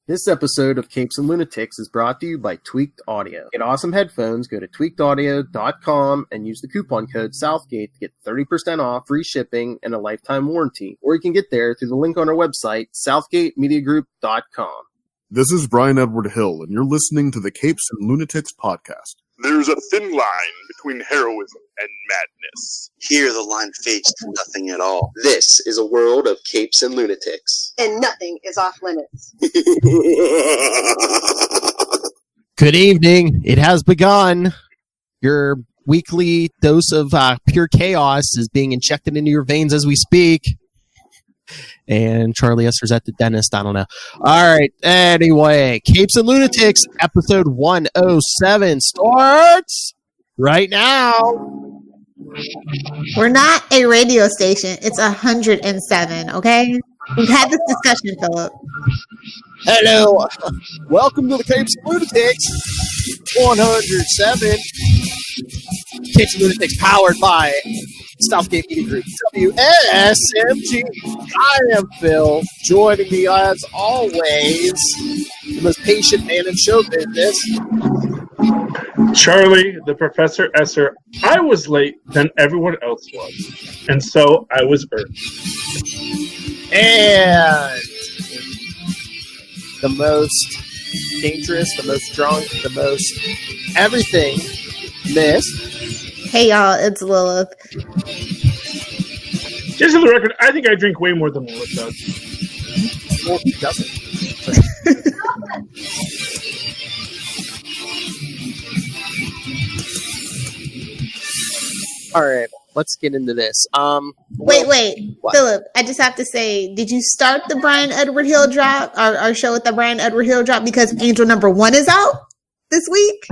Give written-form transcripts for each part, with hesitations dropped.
This episode of Capes and Lunatics is brought to you by Tweaked Audio. Get awesome headphones, go to tweakedaudio.com and use the coupon code Southgate to get 30% off, free shipping, and a lifetime warranty. Or you can get there through the link on our website, southgatemediagroup.com. This is Brian Edward Hill, and you're listening to the Capes and Lunatics podcast. There's a thin line between heroism and madness. Here the line fades to nothing at all. This is a world of Capes and Lunatics. And nothing is off limits. Good evening. It has begun. Your weekly dose of pure chaos is being injected into your veins as we speak. And Charlie Esser's at the dentist. I don't know. All right. Anyway, Capes and Lunatics, episode 107 starts right now. We're not a radio station. It's 107, okay? We've had this discussion, Philip. Hello. Welcome to the Capes and Lunatics, 107. Capes and Lunatics powered by Southgate Media Group, WSMG. I am Phil. Joining me as always, the most patient man in show business, Charlie, the Professor Esser. I was late than everyone else was, and so I was early. And the most dangerous, the most drunk, the most everything, Miss. Hey, y'all, it's Lilith. Just for the record, I think I drink way more than Lilith does. Well, he doesn't. All right, let's get into this. Wait, what? Philip, I just have to say, did you start the Brian Edward Hill drop, our show with the Brian Edward Hill drop, because Angel number 1 is out this week?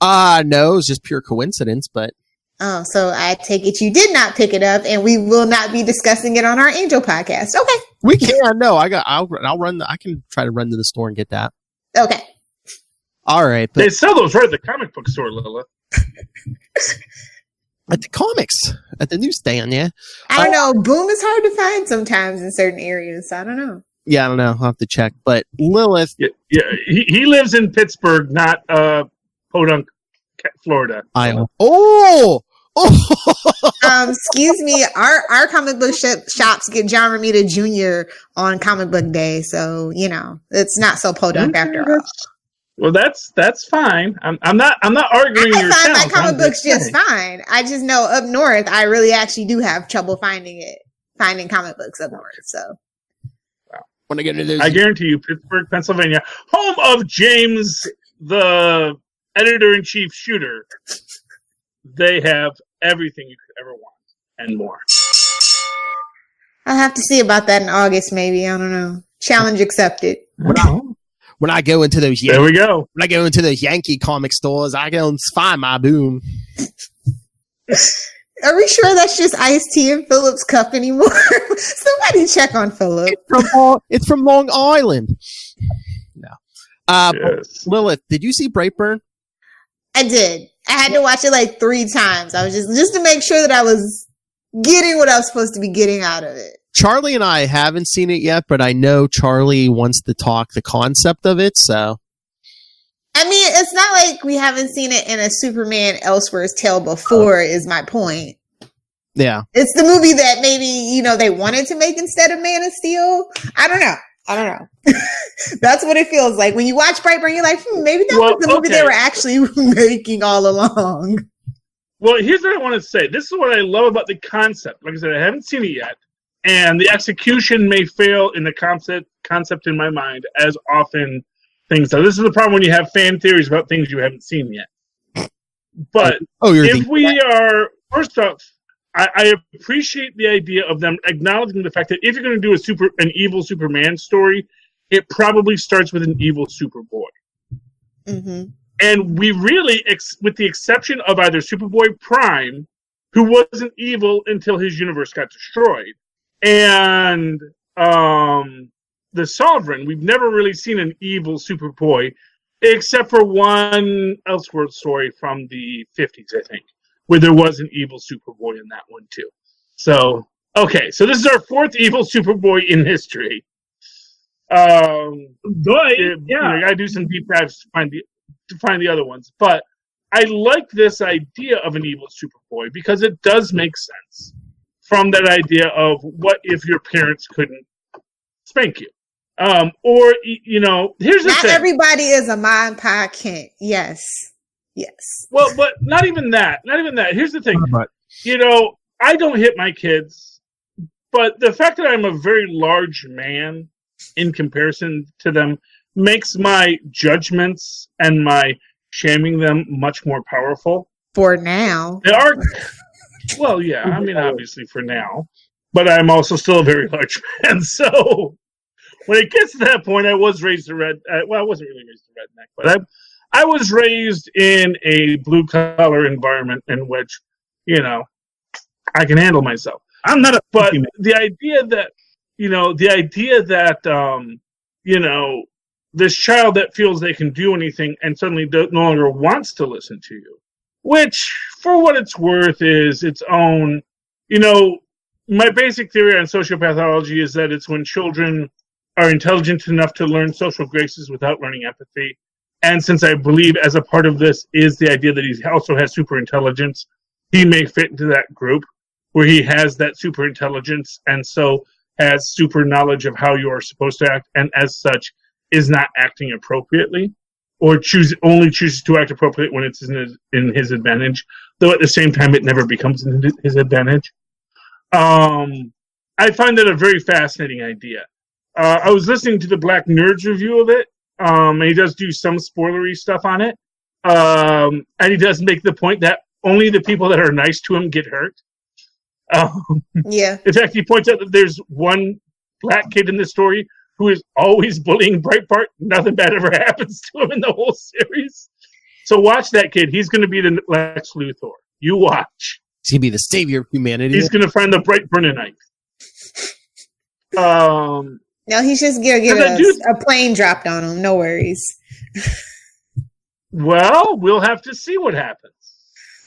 No, it was just pure coincidence, but... Oh, so I take it you did not pick it up, and we will not be discussing it on our Angel podcast. Okay. We can. No, I'll run. I can try to run to the store and get that. Okay. All right. But they sell those right at the comic book store, Lilith. At the comics, at the newsstand, yeah. I don't know. Boom is hard to find sometimes in certain areas. So I don't know. Yeah, I don't know. I'll have to check. But Lilith. Yeah. He lives in Pittsburgh, not Podunk, Florida. Iowa. Excuse me. Our comic book shops get John Romita Jr. on Comic Book Day, so you know it's not so podunk after all. Well, that's fine. I'm not arguing your I find sound. my comic books just fine. I just know up north, I really actually do have trouble finding comic books up north. So when I get into those, I guarantee you, Pittsburgh, Pennsylvania, home of James, the editor-in-chief shooter, they have everything you could ever want and more. I'll have to see about that in August, maybe. I don't know. Challenge accepted. When I go into those, there we go. When I go into those Yankee comic stores, I go and find my Boom. Are we sure that's just iced tea in Philip's cup anymore? Somebody check on Philip. It's from Long Island. No. Yes. Lilith, did you see Brightburn? I did. I had to watch it like 3 times. I was just to make sure that I was getting what I was supposed to be getting out of it. Charlie and I haven't seen it yet, but I know Charlie wants to talk the concept of it, so. I mean, it's not like we haven't seen it in a Superman Elseworlds tale before, is my point. Yeah. It's the movie that maybe, they wanted to make instead of Man of Steel. I don't know. That's what it feels like. When you watch Brightburn, you're like, maybe that was the movie they were actually making all along. Well, here's what I want to say. This is what I love about the concept. Like I said, I haven't seen it yet. And the execution may fail in the concept in my mind, as often things do. This is the problem when you have fan theories about things you haven't seen yet. But if we are, first off, I appreciate the idea of them acknowledging the fact that if you're going to do an evil Superman story, it probably starts with an evil Superboy. Mm-hmm. And we really, with the exception of either Superboy Prime, who wasn't evil until his universe got destroyed, and the Sovereign, we've never really seen an evil Superboy, except for one Elseworlds story from the 50s, I think, where there was an evil Superboy in that one, too. So, okay, so this is our 4th evil Superboy in history. You gotta do some deep dives to find the other ones. But I like this idea of an evil Superboy because it does make sense from that idea of what if your parents couldn't spank you. Or, here's the thing. Not everybody is a Mon Pa Kent. Yes. Well, but not even that. Here's the thing. I don't hit my kids, but the fact that I'm a very large man in comparison to them makes my judgments and my shaming them much more powerful. For now. They are. Well, yeah, I mean, obviously for now. But I'm also still a very large man, so when it gets to that point, I was raised I wasn't really raised a redneck, but I was raised in a blue-collar environment in which, I can handle myself. I'm not a... But the idea that, this child that feels they can do anything and suddenly no longer wants to listen to you, which, for what it's worth, is its own, my basic theory on sociopathology is that it's when children are intelligent enough to learn social graces without learning empathy. And since I believe as a part of this is the idea that he also has super intelligence, he may fit into that group where he has that super intelligence and so has super knowledge of how you are supposed to act, and as such is not acting appropriately, or only chooses to act appropriately when it's in his advantage, though at the same time it never becomes in his advantage. I find that a very fascinating idea. I was listening to the Black Nerds review of it, and he does do some spoilery stuff on it, and he does make the point that only the people that are nice to him get hurt. Yeah. In fact, he points out that there's one black kid in the story who is always bullying Breitbart. Nothing bad ever happens to him in the whole series. So watch that kid. He's going to be the Lex Luthor. You watch. He's going to be the savior of humanity. He's going to find the Brightburn knife. No, he's just going to get a plane dropped on him. No worries. Well, we'll have to see what happens.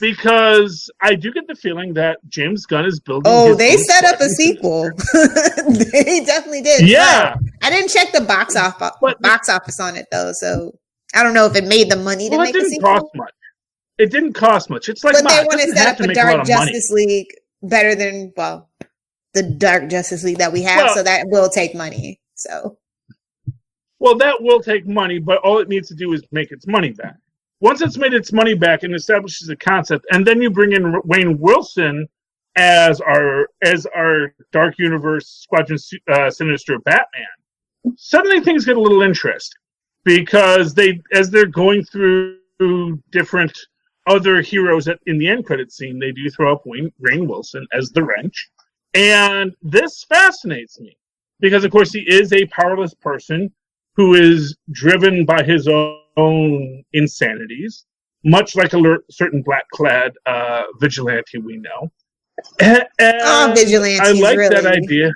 Because I do get the feeling that James Gunn is building. Oh, they set up a sequel. They definitely did. Yeah, but I didn't check the box office on it though, so I don't know if it made the money to make a sequel. Cost much. It didn't cost much. It's like, but they want to set up a Dark Justice League better than the Dark Justice League that we have, so that will take money. So, that will take money, but all it needs to do is make its money back. Once it's made its money back and establishes a concept, and then you bring in Wayne Wilson as our Dark Universe Squadron Sinister Batman, suddenly things get a little interesting because as they're going through different other heroes in the end credit scene, they do throw up Wayne Wilson as the Wrench, and this fascinates me because, of course, he is a powerless person who is driven by his own insanities, much like a certain black-clad vigilante we know. And vigilante! I like that idea.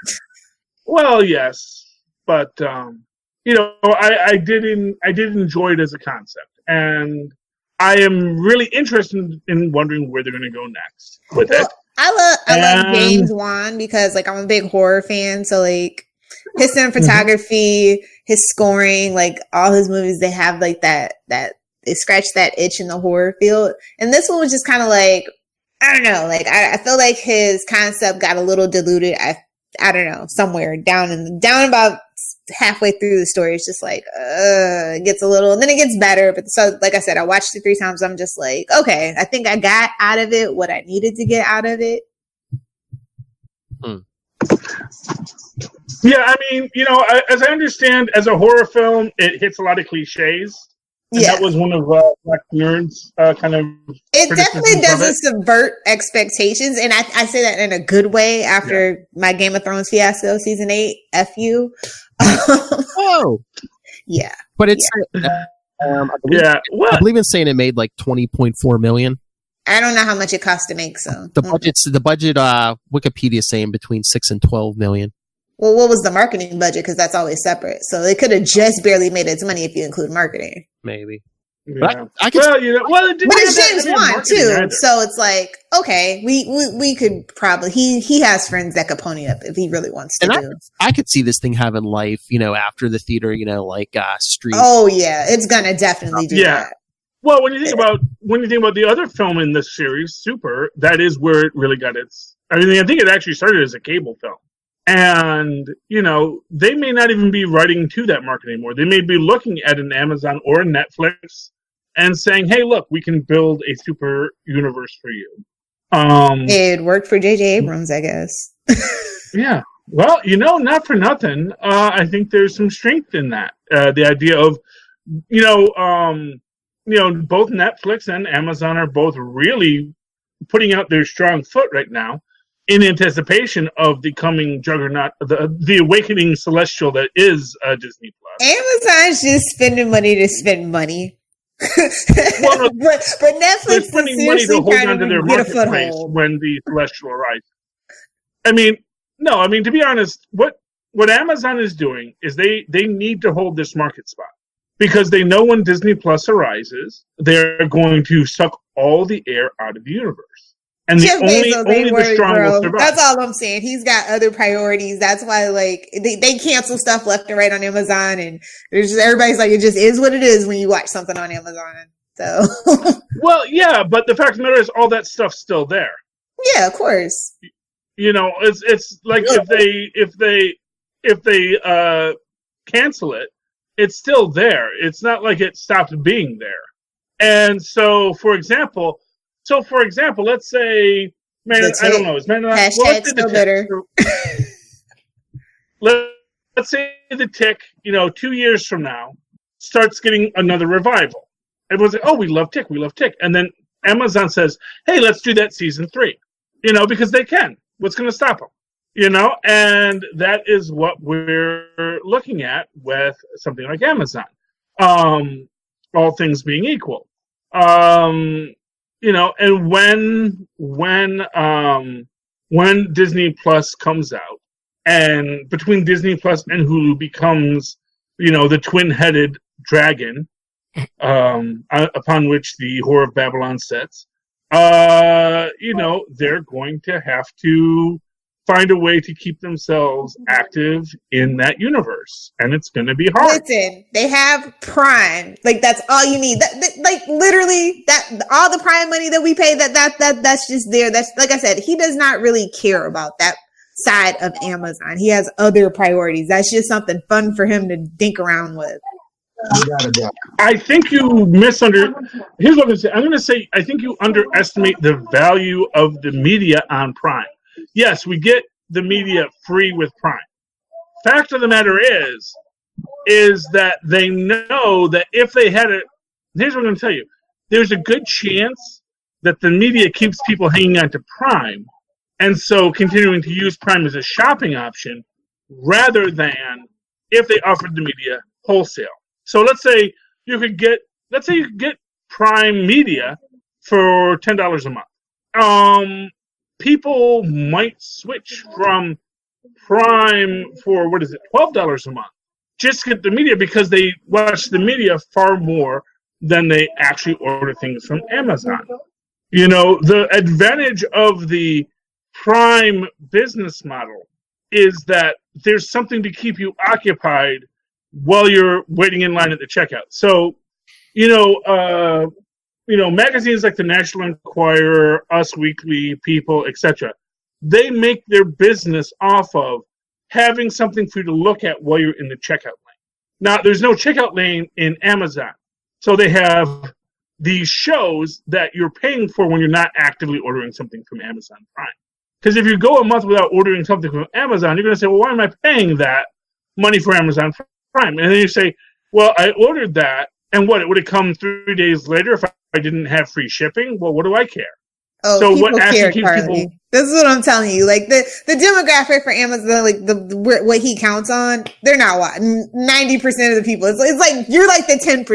Well, yes, but I did enjoy it as a concept, and I am really interested in wondering where they're going to go next with it. I love James Wan because I'm a big horror fan, so his cinematography, his scoring, all his movies, they have that they scratch that itch in the horror field. And this one was just kind of I don't know, I feel like his concept got a little diluted. I don't know, somewhere down about halfway through the story. It's just it gets a little, and then it gets better. But so, like I said, I watched it 3 times. I'm just okay, I think I got out of it what I needed to get out of it. Yeah, I mean, as I understand, as a horror film, it hits a lot of cliches. And that was one of Black Nerds kind of. It definitely doesn't subvert expectations, and I say that in a good way. After my Game of Thrones fiasco, season 8, F you. Oh, yeah, but it's. I believe it's saying it made $20.4 million. I don't know how much it cost to make, so the budget. Wikipedia is saying between $6 and $12 million. Well, what was the marketing budget? Because that's always separate. So it could have just barely made its money if you include marketing. Maybe. Yeah. I could, Well, you know, it didn't But have it's that James heavy of Wan marketing too, either. so it's like, okay, we could probably he has friends that could pony up if he really wants to And do. I could see this thing having life, after the theater, like Street. Oh yeah, it's gonna definitely do Yeah. that. Well, when you think about the other film in this series, Super, that is where it really got its. I think it actually started as a cable film, and they may not even be writing to that market anymore. They may be looking at an Amazon or a Netflix and saying, "Hey, look, we can build a super universe for you." It worked for J.J. Abrams, I guess. Yeah. Well, not for nothing. I think there's some strength in that. The idea of, both Netflix and Amazon are both really putting out their strong foot right now in anticipation of the coming juggernaut, the awakening celestial that is Disney Plus. Amazon's just spending money to spend money. Well, but Netflix they're is spending money to seriously hold trying on to their to get a marketplace foothold. when the celestial arrives. To be honest, what Amazon is doing is they need to hold this market spot because they know when Disney Plus arises, they're going to suck all the air out of the universe. And Jeff Bezos, only the strong will survive. That's all I'm saying. He's got other priorities. That's why, they cancel stuff left and right on Amazon, and everybody's like, it just is what it is when you watch something on Amazon. So, well, yeah, but the fact of the matter is, all that stuff's still there. Yeah, of course. It's like if they cancel it, it's still there. It's not like it stopped being there. And so, for example, let's say, I don't know, is hashtag still bitter. Let's say the Tick, 2 years from now, starts getting another revival. Everyone's like, oh, we love Tick. And then Amazon says, hey, let's do that season 3, because they can. What's going to stop them? And that is what we're looking at with something like Amazon. All things being equal. And when Disney Plus comes out, and between Disney Plus and Hulu becomes, the twin-headed dragon, upon which the Whore of Babylon sits, they're going to have to find a way to keep themselves active in that universe, and it's going to be hard. Listen, they have Prime. That's all you need. Literally, all the Prime money that we pay, that's just there. That's, like I said, he does not really care about that side of Amazon. He has other priorities. That's just something fun for him to dink around with. I think you Here's what I'm going to say. I'm going to say I think you underestimate the value of the media on Prime. Yes, we get the media free with Prime. Fact of the matter is that they know that if they had it, here's what I'm going to tell you. There's a good chance that the media keeps people hanging on to Prime, and so continuing to use Prime as a shopping option rather than if they offered the media wholesale. So let's say you could get Prime Media for $10 a month. People might switch from Prime for $12 a month, just to get the media because they watch the media far more than they actually order things from Amazon. The advantage of the Prime business model is that there's something to keep you occupied while you're waiting in line at the checkout. So, magazines like the National Enquirer, Us Weekly, People, etc., they make their business off of having something for you to look at while you're in the checkout lane. Now, there's no checkout lane in Amazon. So they have these shows that you're paying for when you're not actively ordering something from Amazon Prime. Because if you go a month without ordering something from Amazon, you're going to say, well, why am I paying that money for Amazon Prime? And then you say, well, I ordered that, and it would have come 3 days later if I didn't have free shipping? Well, what do I care? Oh, so what actually keeps people? This is what I'm telling you. The demographic for Amazon, what he counts on, they're not watching. 90% of the people. It's like you're like the 10%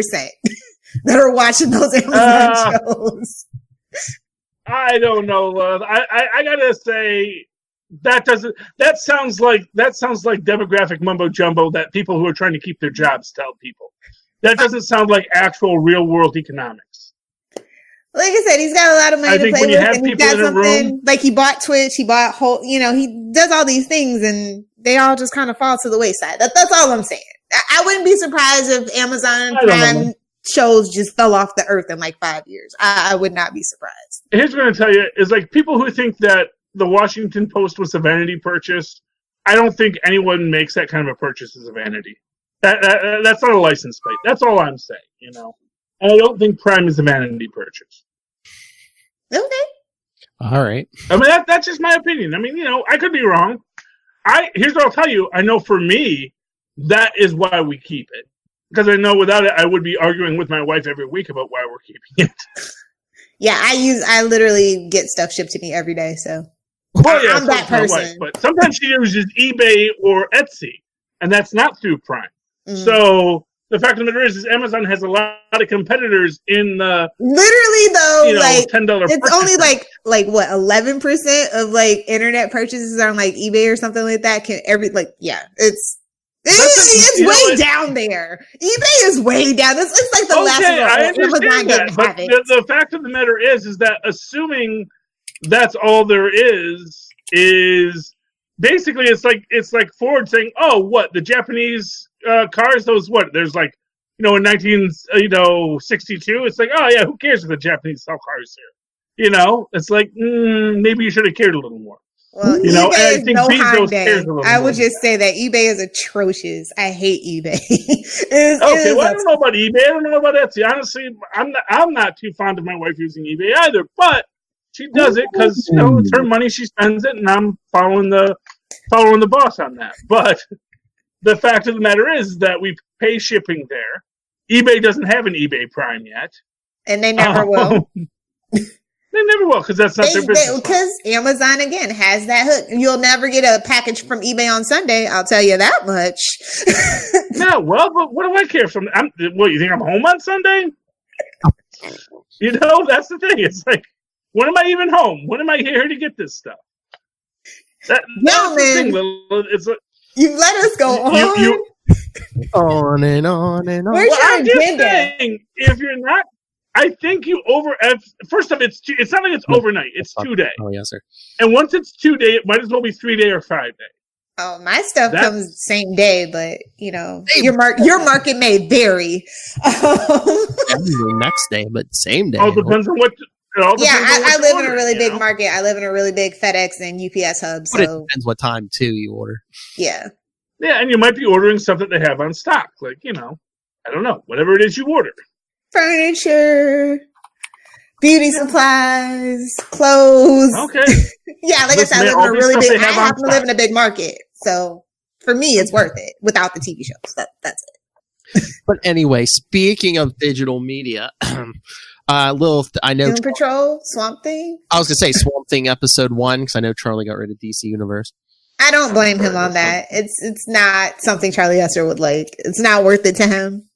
that are watching those Amazon shows. I don't know, love. I gotta say that sounds like demographic mumbo jumbo that people who are trying to keep their jobs tell people. That doesn't sound like actual real world economics. Like I said, he's got a lot of money I to think play when you with, have and he's people got in a something room- like he bought Twitch, he bought whole, he does all these things, and they all just kind of fall to the wayside. That's all I'm saying. I wouldn't be surprised if Amazon I don't know. Prime shows just fell off the earth in like 5 years. I would not be surprised. Here's what I'm going to tell you is like people who think that the Washington Post was a vanity purchase. I don't think anyone makes that kind of a purchase as a vanity. That's not a license plate. That's all I'm saying. And I don't think Prime is a vanity purchase. Okay. All right. I mean, that's just my opinion. I mean, I could be wrong. Here's what I'll tell you. I know for me, that is why we keep it. Because I know without it, I would be arguing with my wife every week about why we're keeping it. Yeah, I literally get stuff shipped to me every day, so Well, yeah, I'm that so is my person. wife, but sometimes she uses eBay or Etsy, and that's not through Prime. Mm. So the fact of the matter is Amazon has a lot of competitors in the literally though, like $10. it's only like what 11% of like internet purchases on like eBay or something like that. It's way down there. eBay is way down. It's like the last Okay, I resort. Amazon understand that, didn't but have it. the fact of the matter is that assuming that's all there is basically it's like Ford saying, oh, what the Japanese cars? Those what? There's like in 1962. It's like, oh yeah, who cares if the Japanese sell cars here? It's like maybe you should have cared a little more. Well, eBay I think no Bezos cares a Hyundai. little I would more. just say that eBay is atrocious. I hate eBay. Okay, well, I don't know about eBay. I don't know about Etsy. Honestly, I'm not too fond of my wife using eBay either, but she does it because it's her money. She spends it, and I'm following the boss on that. But the fact of the matter is that we pay shipping there. eBay doesn't have an eBay Prime yet, and they never will. They never will because that's not their business. Because Amazon again has that hook. You'll never get a package from eBay on Sunday. I'll tell you that much. No, well, but what do I care? What you think I'm home on Sunday? That's the thing. It's like, when am I even home? When am I here to get this stuff? That's the thing. It's like, you let us go on. On and on and on. Where's your I'm just agenda? saying, if you're not, I think you first off, it's not like it's overnight. It's 2 day. Oh, yes, sir. And once it's 2 day, it might as well be 3 day or 5 day. Oh, my stuff comes same day, but your market may vary. Next day, but same day. All depends on what. I live in a really big market. I live in a really big FedEx and UPS hub. But it So depends what time too you order. yeah. Yeah, and you might be ordering stuff that they have on stock, like I don't know, whatever it is you order. Furniture, beauty supplies, clothes. Okay. Yeah, like Listen, I said, I happen to live in a stock. big market. So for me, it's worth it without the TV shows. That's it. But anyway, speaking of digital media, I know Doom Patrol, Swamp Thing. I was gonna say Swamp Thing episode 1 because I know Charlie got rid of DC Universe. I don't blame him on that. It's not something Charlie Hesser would like. It's not worth it to him.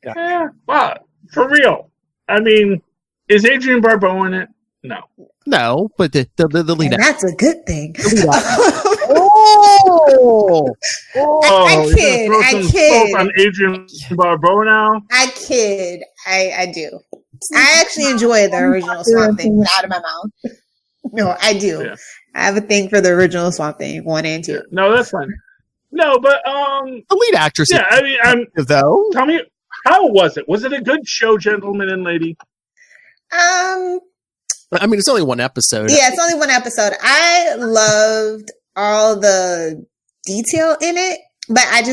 Yeah, but for real, I mean, is Adrian Barbeau in it? No, but the lead. And that's a good thing. I kid. On Adrian Barbeau now. I kid. I do. I actually enjoy the original Swamp Thing. Out of my mouth. No, I do. Yeah. I have a thing for the original Swamp Thing 1 and 2. Yeah. No, that's fine. No, but the lead actress. Yeah, I mean, though. Tell me, how was it? Was it a good show, gentlemen and lady? I mean, it's only one episode. Yeah, it's only one episode. I loved all the detail in it, but I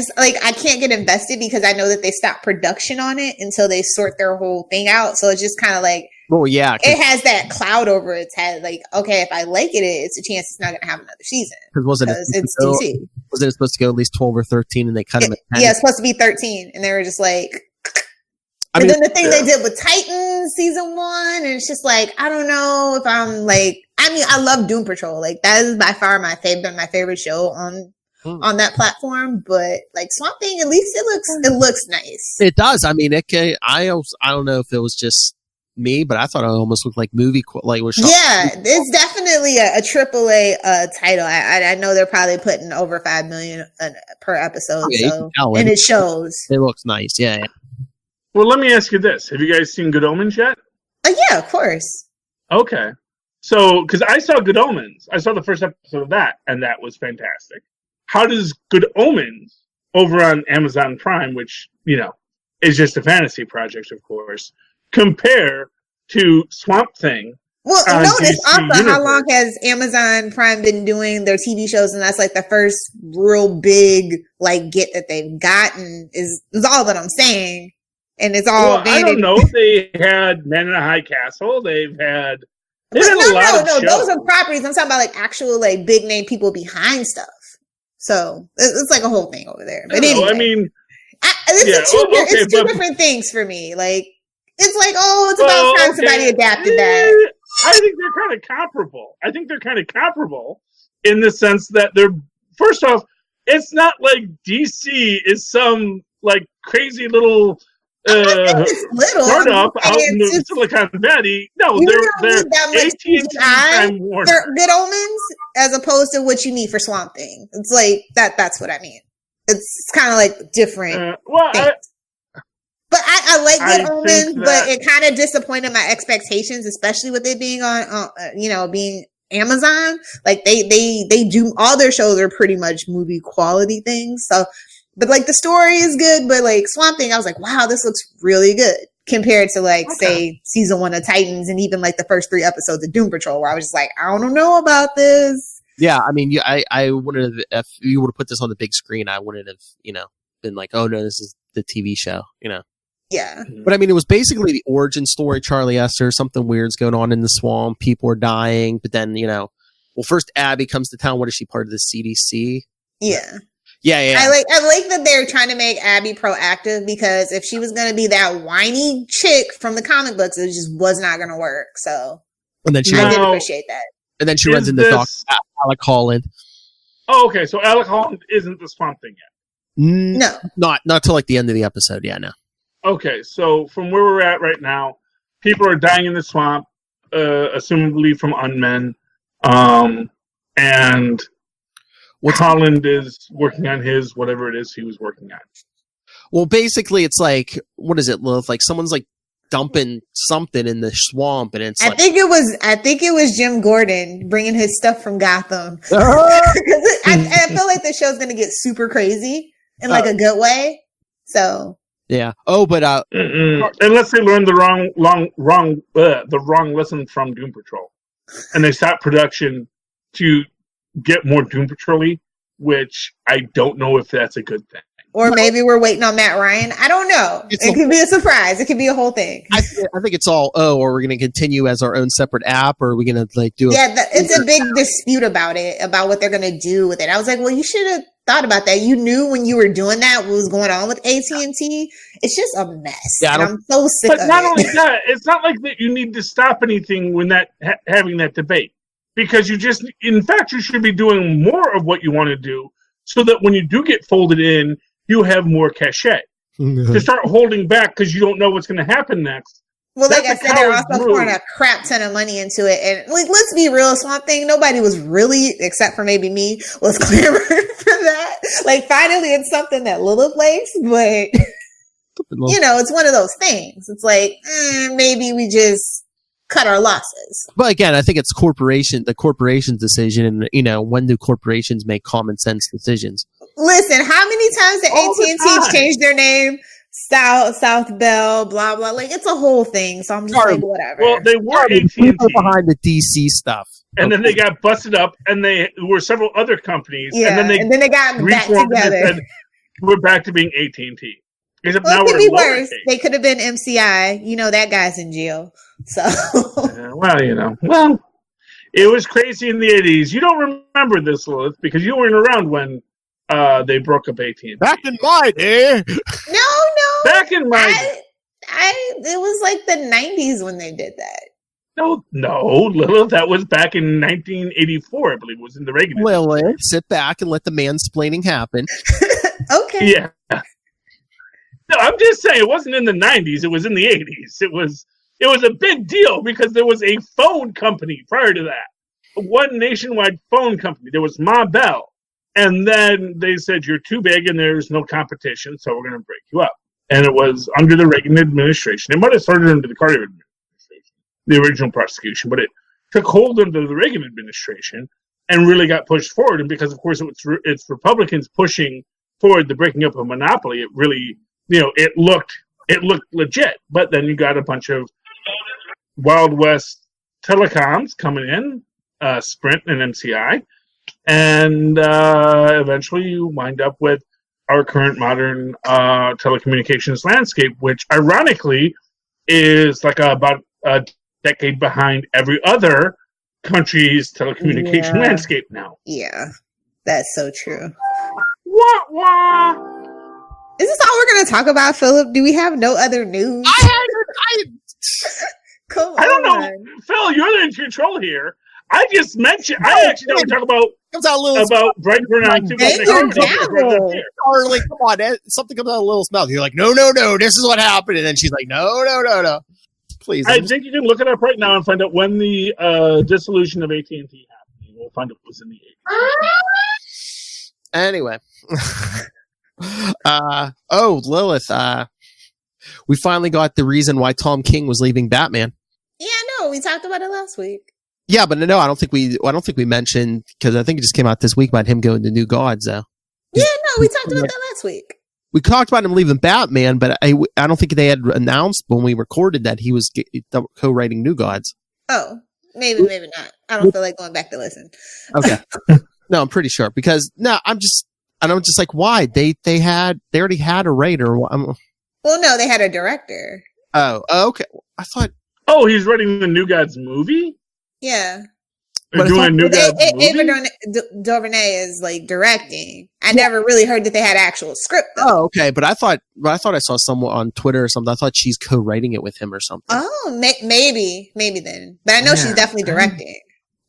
can't get invested because I know that they stopped production on it until they sort their whole thing out. So it's just kind of like, oh yeah, it has that cloud over its head. Like, okay, if I like it, it's a chance it's not going to have another season. Because it's DC. Wasn't it supposed to go at least 12 or 13, and they cut it? Yeah, it's supposed to be 13, and they were just like. And then the thing they did with Titans season 1, and it's just like, I don't know if I'm like, I mean, I love Doom Patrol. Like, that is by far my favorite show on that platform. But like Swamp Thing, at least it looks nice. It does. I mean, I don't know if it was just me, but I thought it almost looked like movie. It's definitely a AAA title. I know they're probably putting over $5 million per episode. And it shows. It looks nice. Yeah. Well, let me ask you this: have you guys seen Good Omens yet? Yeah, of course. Okay. So, because I saw Good Omens, I saw the first episode of that, and that was fantastic. How does Good Omens over on Amazon Prime, which, is just a fantasy project, of course, compare to Swamp Thing? Well, notice DC also Universe? how long has Amazon Prime been doing their TV shows, and that's like the first real big get that they've gotten is all that I'm saying, and it's all. Well, I don't know. They had Man in a High Castle. They've had. No, those are properties. I'm talking about actual big name people behind stuff. So it's like a whole thing over there. But anyway, I mean, it's two different things for me. It's it's about time somebody adapted that. I think they're kind of comparable. In the sense that they're, first off, it's not like DC is some crazy little startup out in Silicon Valley. No, they're AT&T Time Warner. They're Good Omens as opposed to what you need for Swamp Thing. It's that's what I mean. It's kind of different. But I like Good Omens, but it kind of disappointed my expectations, especially with it being on, being Amazon. They do all their shows are pretty much movie quality things. So, but the story is good, but Swamp Thing, I was like, wow, this looks really good compared to say season 1 of Titans and even the first 3 episodes of Doom Patrol, where I was just I don't know about this. Yeah, I mean, I wouldn't have, if you would have put this on the big screen, I wouldn't have, been oh no, this is the TV show, Yeah. But I mean, it was basically the origin story, Charlie Esther, something weird's going on in the swamp, people are dying, but then, first Abby comes to town. What is she, part of the CDC? Yeah. Yeah. I like that they're trying to make Abby proactive, because if she was going to be that whiny chick from the comic books, it just was not going to work. So and then I did appreciate that. And then she runs into Alec Holland. Oh, okay. So Alec Holland isn't the Swamp Thing yet. No. Not till the end of the episode. Yeah, no. Okay, so from where we're at right now, people are dying in the swamp, assumably from unmen, and Holland is working on his whatever it is he was working on. Well, basically, it's what is it, Lilith? Someone's dumping something in the swamp, and it's I think it was Jim Gordon bringing his stuff from Gotham. I feel like the show's gonna get super crazy in a good way. So. Yeah. Oh, but unless they learned the wrong lesson from Doom Patrol, and they stopped production to get more Doom Patrol-y, which I don't know if that's a good thing. Or maybe we're waiting on Matt Ryan. I don't know. It could be a surprise. It could be a whole thing. I think it's all, or we're going to continue as our own separate app, or are we going to do it's a big dispute about it, about what they're going to do with it. I was like, well, you should have thought about that. You knew when you were doing that what was going on with AT&T. It's just a mess. Yeah, I'm so sick of it. But not only that, it's not like that you need to stop anything when having that debate. Because in fact, you should be doing more of what you want to do, so that when you do get folded in, you have more cachet. To start holding back because you don't know what's going to happen next. Well, like I said, they're also pouring a crap ton of money into it. And let's be real, Swamp Thing, nobody was really, except for maybe me, was clamoring for that. Finally, it's something that Lilith likes, but, it's one of those things. It's maybe we just cut our losses. But again, I think it's the corporation's decision, and, when do corporations make common sense decisions? Listen, how many times did AT&T change their name? South Bell, blah blah. It's a whole thing. So I'm just whatever. Well, they were AT&T behind the DC stuff, and then they got busted up, and they were several other companies, and then they got back together. And said, we're back to being AT&T. Except now it could be worse. They could have been MCI. That guy's in jail. So it was crazy in the 80s. You don't remember this, Lilith, because you weren't around when they broke up AT&T. Back in my day. No. Back in my day. It was the 90s when they did that. No, Lilith, that was back in 1984, I believe. It was in the Reagan. Lilith, sit back and let the mansplaining happen. Okay. Yeah. No, I'm just saying it wasn't in the 90s. It was in the 80s. It was a big deal because there was a phone company prior to that. One nationwide phone company. There was Ma Bell. And then they said, you're too big and there's no competition, so we're going to break you up. and it was under the Reagan administration. It might have started under the Carter administration, the original prosecution, but it took hold under the Reagan administration and really got pushed forward. And because, of course, it's Republicans pushing forward the breaking up of monopoly, it really, it looked legit. But then you got a bunch of Wild West telecoms coming in, Sprint and MCI, and eventually you wind up with our current modern telecommunications landscape, which ironically is like about a decade behind every other country's telecommunication landscape now. Yeah, that's so true. Wah, wah. Is this all we're going to talk about, Philip? Do we have no other news? Come on. I don't know. Phil, you're in control here. I just mentioned, I actually don't talk about Brightburn on Carly, come on. Something comes out of Little's mouth. You're like, no, this is what happened. And then she's like, no. Please. I think you can look it up right now and find out when the dissolution of AT&T happened. We'll find out what was in the 80s. Anyway. Lilith, we finally got the reason why Tom King was leaving Batman. Yeah, no, we talked about it last week. Yeah, but no, I don't think we mentioned, because I think it just came out this week about him going to New Gods, though. Yeah, no, we talked about that last week. We talked about him leaving Batman, but I don't think they had announced when we recorded that he was co-writing New Gods. Oh, maybe not. I don't feel like going back to listen. Okay. No, I'm pretty sure, because I'm just like, why? They already had a writer. Well, no, they had a director. Oh, okay. I thought. Oh, he's writing the New Gods movie? Yeah. They're doing a New Gods movie? Ava Duvernay is like directing. I never really heard that they had an actual script, though. Oh, okay. But I thought I saw someone on Twitter or something. I thought she's co-writing it with him or something. Oh, maybe then. But I know she's definitely directing.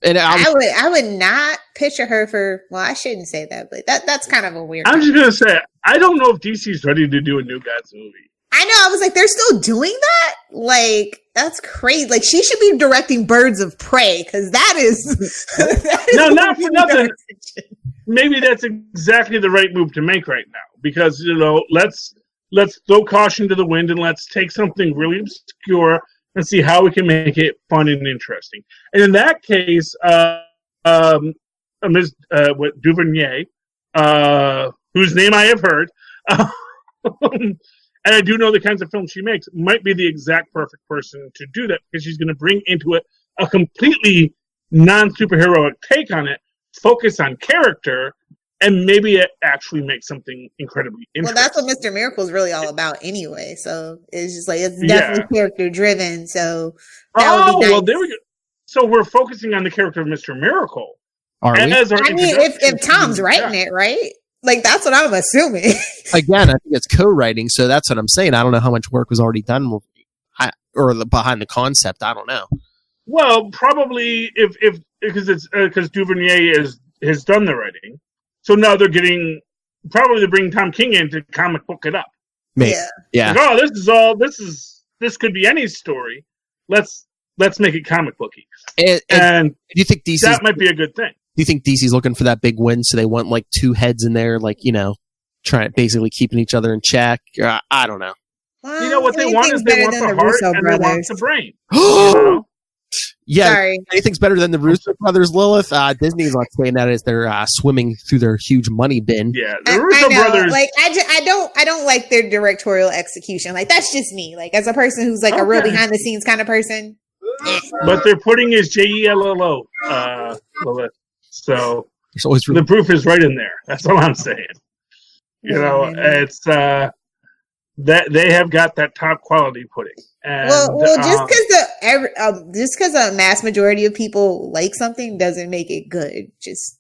And I would not picture her for. Well, I shouldn't say that, but that's kind of a weird. I'm just gonna say, I don't know if DC's ready to do a New Gods movie. I know. I was like, they're still doing that? Like, that's crazy. Like, she should be directing Birds of Prey, because that is no, not for nothing. Maybe that's exactly the right move to make right now, because let's throw caution to the wind and let's take something really obscure and see how we can make it fun and interesting. And in that case, Ms. Duvernay, whose name I have heard. And I do know the kinds of films she makes, might be the exact perfect person to do that, because she's going to bring into it a completely non-superheroic take on it, focus on character, and maybe it actually makes something incredibly interesting. Well, that's what Mr. Miracle is really all about anyway. So it's just like, it's definitely character driven. So that would be nice. Well, there we go. So we're focusing on the character of Mr. Miracle. Are we? If Tom's writing it, right? Like, that's what I'm assuming. Again, I think it's co-writing, so that's what I'm saying. I don't know how much work was already done behind the concept. I don't know. Well, probably because Duvernay has done the writing, so now they're bringing Tom King in to comic book it up. Maybe. Yeah. Like, this could be any story. Let's make it comic booky. And do you think DC might be a good thing? Do you think DC's looking for that big win, so they want like two heads in there, like, basically keeping each other in check? I don't know. Well, what they want is they want the heart and they want the brain. Yeah, sorry. Anything's better than the Russo brothers, Lilith. Disney's not saying that as they're swimming through their huge money bin. Yeah, the Russo brothers. Like, I don't like their directorial execution. Like, that's just me. Like, as a person who's like a real behind the scenes kind of person. But they're putting his JELLO, Lilith. So the proof is right in there. That's all I'm saying. It's that they have got that top quality pudding. And, just because a mass majority of people like something doesn't make it good. If it's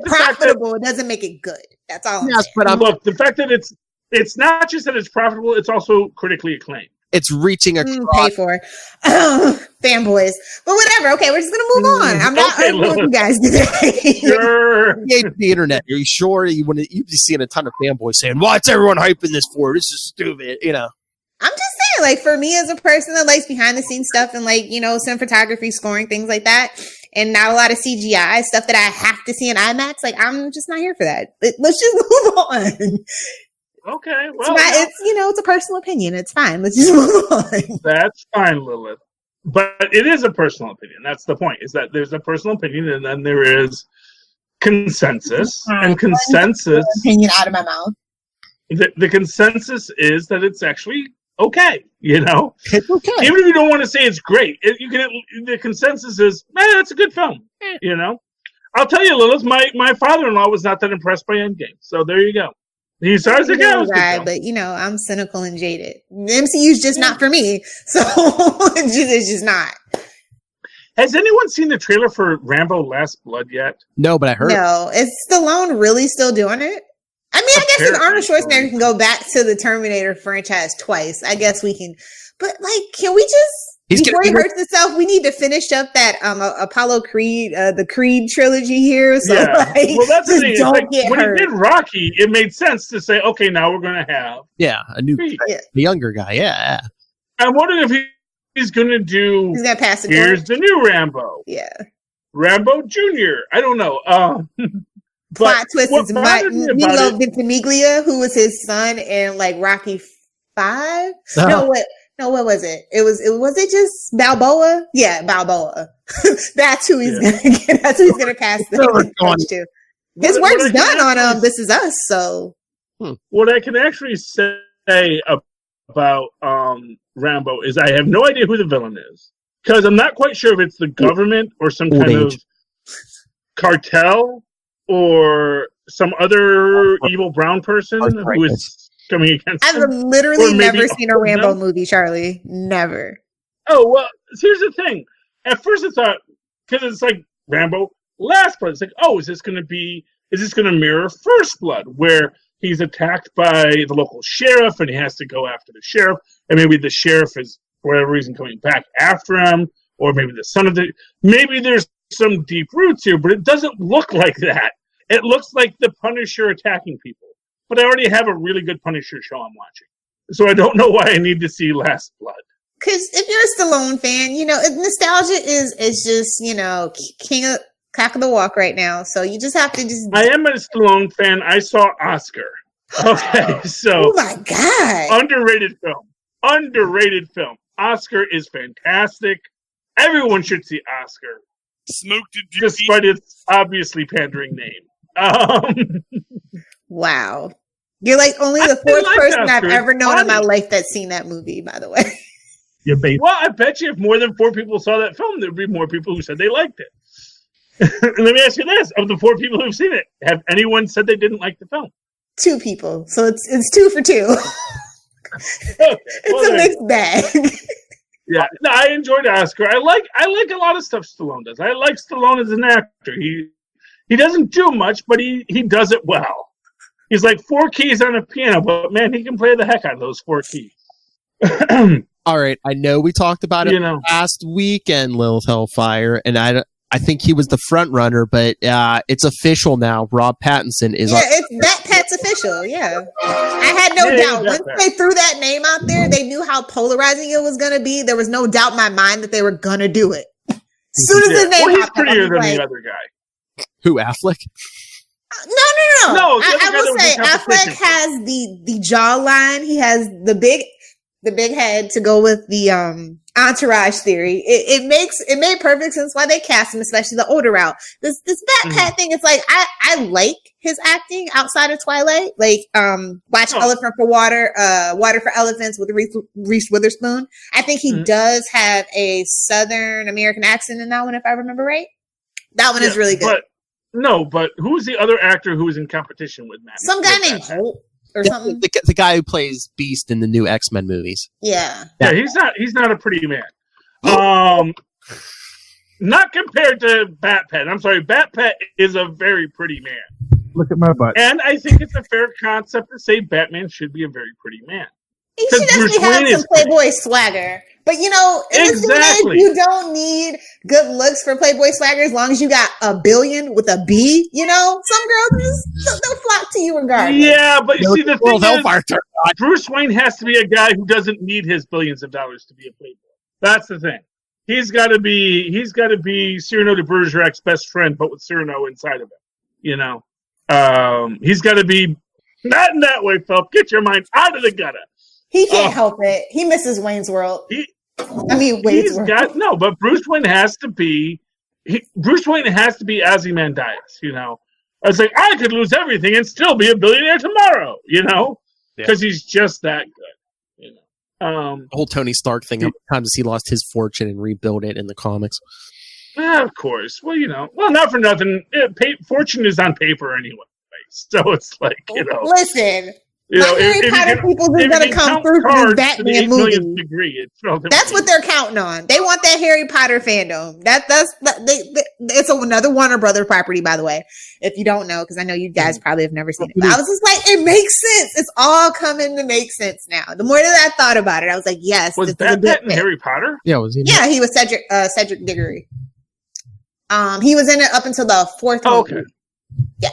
profitable, it doesn't make it good. That's all. Yes, I'm saying. but look, the fact that it's not just that it's profitable; it's also critically acclaimed. It's reaching a pay for fanboys, but whatever. Okay, we're just gonna move on. I'm not arguing with you guys today. Sure. The internet. Are you sure you'd be seeing a ton of fanboys saying, "What's everyone hyping this for? This is stupid." I'm just saying, like, for me as a person that likes behind the scenes stuff and like cinematography, scoring, things like that, and not a lot of CGI stuff that I have to see in IMAX. Like, I'm just not here for that. Let's just move on. Okay, well, it's a personal opinion. It's fine. Let's just move on. That's fine, Lilith. But it is a personal opinion. That's the point. Is that there's a personal opinion, and then there is consensus. And consensus opinion out of my mouth. The consensus is that it's actually okay. It's okay. Even if you don't want to say it's great, the consensus is, it's a good film. I'll tell you, Lilith, my father-in-law was not that impressed by Endgame. So there you go. He starts to go. But I'm cynical and jaded. The MCU's just not for me. So it's just not. Has anyone seen the trailer for Rambo Last Blood yet? No, but I heard. No. Is Stallone really still doing it? I mean, I guess if Arnold Schwarzenegger can go back to the Terminator franchise twice, I guess we can. But, can we just, before he hurts himself, we need to finish up that Apollo Creed, the Creed trilogy here. So, well, that's the thing. When he did Rocky, it made sense to say, okay, now we're going to have a new, the younger guy. Yeah. I'm wondering if he's going to do. He's going to pass it. Here's the new Rambo. Yeah. Rambo Jr. I don't know. Plot twist is Milo Ventimiglia, who was his son in Rocky 5. No, what was it? Was it just Balboa? Yeah, Balboa. That's who he's gonna get. That's who he's gonna pass the torch to. His work's done on This Is Us. So what I can actually say about Rambo is I have no idea who the villain is, because I'm not quite sure if it's the government or some kind of cartel or some other evil brown person who is coming against him. I've literally never seen a Rambo movie, Charlie. Never. Oh, well, here's the thing. At first I thought, because it's like Rambo Last Blood, it's like, is this going to mirror First Blood, where he's attacked by the local sheriff and he has to go after the sheriff, and maybe the sheriff is, for whatever reason, coming back after him, or maybe the son of maybe there's some deep roots here, but it doesn't look like that. It looks like the Punisher attacking people. But I already have a really good Punisher show I'm watching. So I don't know why I need to see Last Blood. Because if you're a Stallone fan, nostalgia is just, king of cock of the walk right now. So you just have to just... I am a Stallone fan. I saw Oscar. Okay, so... Oh my God. Underrated film. Oscar is fantastic. Everyone should see Oscar. Smoked it, despite its obviously pandering name. Wow. You're only the fourth person I've ever known in my life that's seen that movie, by the way. Well, I bet you if more than 4 people saw that film, there'd be more people who said they liked it. Let me ask you this. Of the 4 people who've seen it, have anyone said they didn't like the film? 2 people. So it's 2 for 2. Okay, it's a mixed bag. Yeah, no, I enjoyed Oscar. I like a lot of stuff Stallone does. I like Stallone as an actor. He doesn't do much, but he does it well. He's like 4 keys on a piano, but man, he can play the heck out of those 4 keys. All right, I know we talked about it last weekend, Lilith Hellfire, and I think he was the front runner, but it's official now. Rob Pattinson is. Yeah, that Pat's official. Yeah, I had no doubt once they threw that name out there. They knew how polarizing it was going to be. There was no doubt in my mind that they were going to do it. As soon as the name, he's prettier than the other guy. Who, Affleck? No. I will say Affleck has the jawline. He has the big head to go with the entourage theory. It made perfect sense why they cast him, especially the older route. This Pat thing, it's like I like his acting outside of Twilight. Watch Elephant for Water, Water for Elephants with Reese Witherspoon. I think he does have a Southern American accent in that one, if I remember right. That one is really good. But who's the other actor who is in competition with Matt? Some guy named Holt. Or something. The guy who plays Beast in the new X-Men movies. Yeah, he's not a pretty man. Not compared to Batpat. I'm sorry, Batpat is a very pretty man. Look at my butt. And I think it's a fair concept to say Batman should be a very pretty man. He should actually have some Playboy swagger. But in this day, you don't need good looks for Playboy swagger as long as you got a billion with a B. Some girls they'll flock to you regardless. Yeah, but you see, the thing is, Bruce Wayne has to be a guy who doesn't need his billions of dollars to be a Playboy. That's the thing. He's got to be Cyrano de Bergerac's best friend, but with Cyrano inside of him. He's got to be Not in that way, Phil. Get your mind out of the gutter. He can't help it. He misses Wayne's World. Wayne's World. But Bruce Wayne has to be Ozymandias, you know. It's like, I could lose everything and still be a billionaire tomorrow, you know? Because he's just that good, you know. The whole Tony Stark thing, how many times he lost his fortune and rebuilt it in the comics. Of course. Well, you know, not for nothing. Fortune is on paper anyway. So it's like, you know. Listen. Harry Potter people is going to come through for the Batman movie. That's what they're counting on. They want that Harry Potter fandom. It's another Warner Brother property, by the way. If you don't know, because I know you guys probably have never seen it. But I was just like, it makes sense. It's all coming to make sense now. The more that I thought about it, I was like, yes. Was that in Harry Potter? Yeah, was he? Yeah, he was Cedric Diggory. He was in it up until the fourth movie. Okay. Yeah.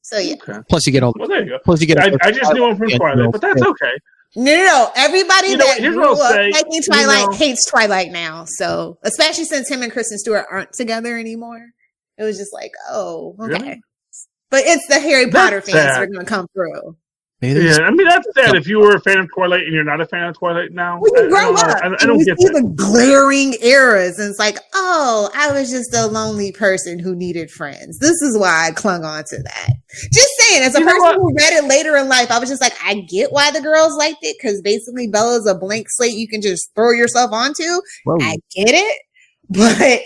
So yeah. Okay. Plus you get all. Well, there you go. Plus you get. I just knew him from Twilight, but that's okay. No. Everybody that grew up liking Twilight hates Twilight now. So especially since him and Kristen Stewart aren't together anymore, it was just like, oh, okay. Really? But it's the Harry Potter fans that are going to come through. Yeah, I mean, that's sad if you were a fan of Twilight and you're not a fan of Twilight now. When you grow up, I don't get see the glaring errors, and it's like, oh, I was just a lonely person who needed friends. This is why I clung on to that. Just saying, as a person who read it later in life, I was just like, I get why the girls liked it, because basically Bella's a blank slate you can just throw yourself onto. Whoa. I get it. But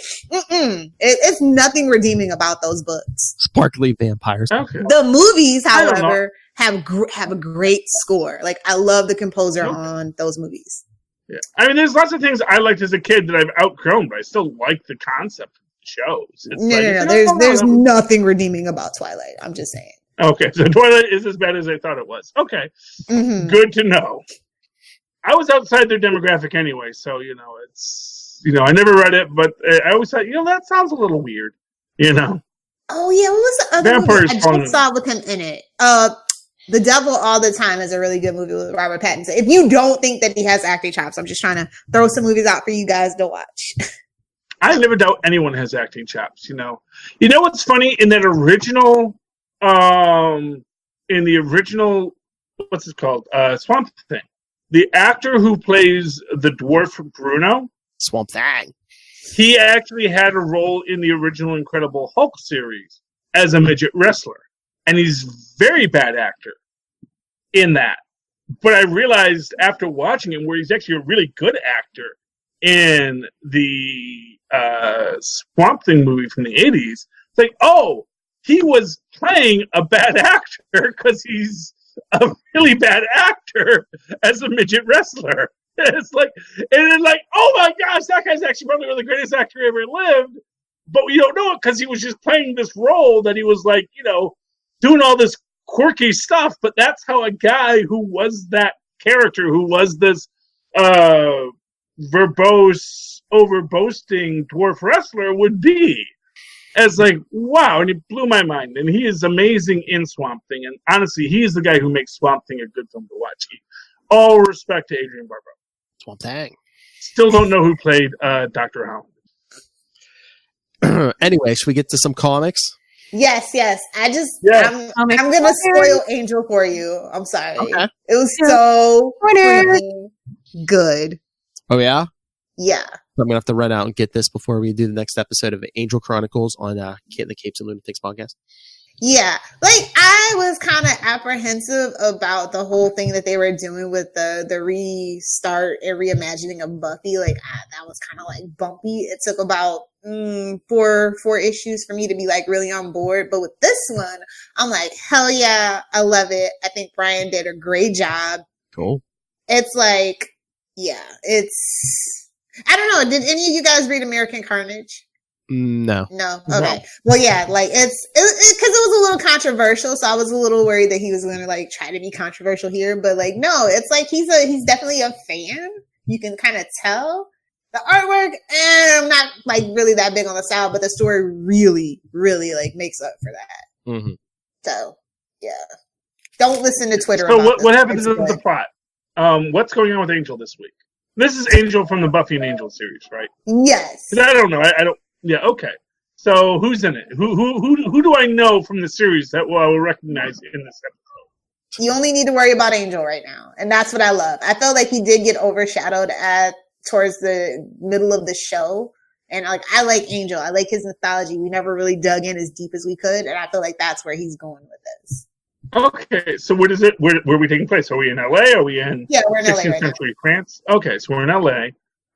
it's nothing redeeming about those books. Sparkly vampires. Okay. The movies, however, have a great score. Like, I love the composer on those movies. Yeah, I mean, there's lots of things I liked as a kid that I've outgrown, but I still like the concept of the shows. No. There's nothing redeeming about Twilight. I'm just saying. Okay, so Twilight is as bad as I thought it was. Okay, Good to know. I was outside their demographic anyway, so it's. I never read it, but I always thought, that sounds a little weird, Oh, yeah, what was the other movie I just saw with him in it? The Devil All the Time is a really good movie with Robert Pattinson. If you don't think that he has acting chops, I'm just trying to throw some movies out for you guys to watch. I never doubt anyone has acting chops, You know what's funny? In that original, what's it called? Swamp Thing. The actor who plays the dwarf Bruno, Swamp Thing. He actually had a role in the original Incredible Hulk series as a midget wrestler. And he's a very bad actor in that. But I realized after watching him where he's actually a really good actor in the Swamp Thing movie from the 80s. It's like, oh, he was playing a bad actor because he's a really bad actor as a midget wrestler. It's like, oh my gosh, that guy's actually probably one of the greatest actor ever lived. But we don't know it because he was just playing this role that he was like, doing all this quirky stuff. But that's how a guy who was that character, who was this verbose, overboasting dwarf wrestler would be. It's like, wow, and it blew my mind. And he is amazing in Swamp Thing. And honestly, he is the guy who makes Swamp Thing a good film to watch. All respect to Adrian Barbeau. Swamp Thing. Still don't know who played Dr. Holland. Anyway, should we get to some comics? Yes. I'm going to spoil Angel for you. I'm sorry. Okay. It was so freaking good. Oh, yeah? Yeah. I'm going to have to run out and get this before we do the next episode of Angel Chronicles on the Capes and Lunatics podcast. Yeah, like I was kind of apprehensive about the whole thing that they were doing with the restart and reimagining of Buffy. Like that was kind of like bumpy. It took about four issues for me to be like really on board. But with this one, I'm like, hell yeah, I love it. I think Brian did a great job. Cool. It's like, yeah, I don't know. Did any of you guys read American Carnage? No. Okay. No. Well, yeah, like it's because it was a little controversial, so I was a little worried that he was going to like try to be controversial here. But like, no, it's like he's definitely a fan. You can kind of tell the artwork, and I'm not like really that big on the style, but the story really, really like makes up for that. Mm-hmm. So yeah, don't listen to Twitter. So what happens in the plot? What's going on with Angel this week? This is Angel from the Buffy and Angel series, right? Yes. I don't know. I don't. Yeah, okay. So who's in it? Who do I know from the series that I will recognize in this episode? You only need to worry about Angel right now, and that's what I love. I felt like he did get overshadowed towards the middle of the show, and I like Angel. I like his mythology. We never really dug in as deep as we could, and I feel like that's where he's going with this. Okay, so what is it? Where are we taking place? Are we in LA? Are we in we're in 16th LA right century France? Okay, so we're in LA.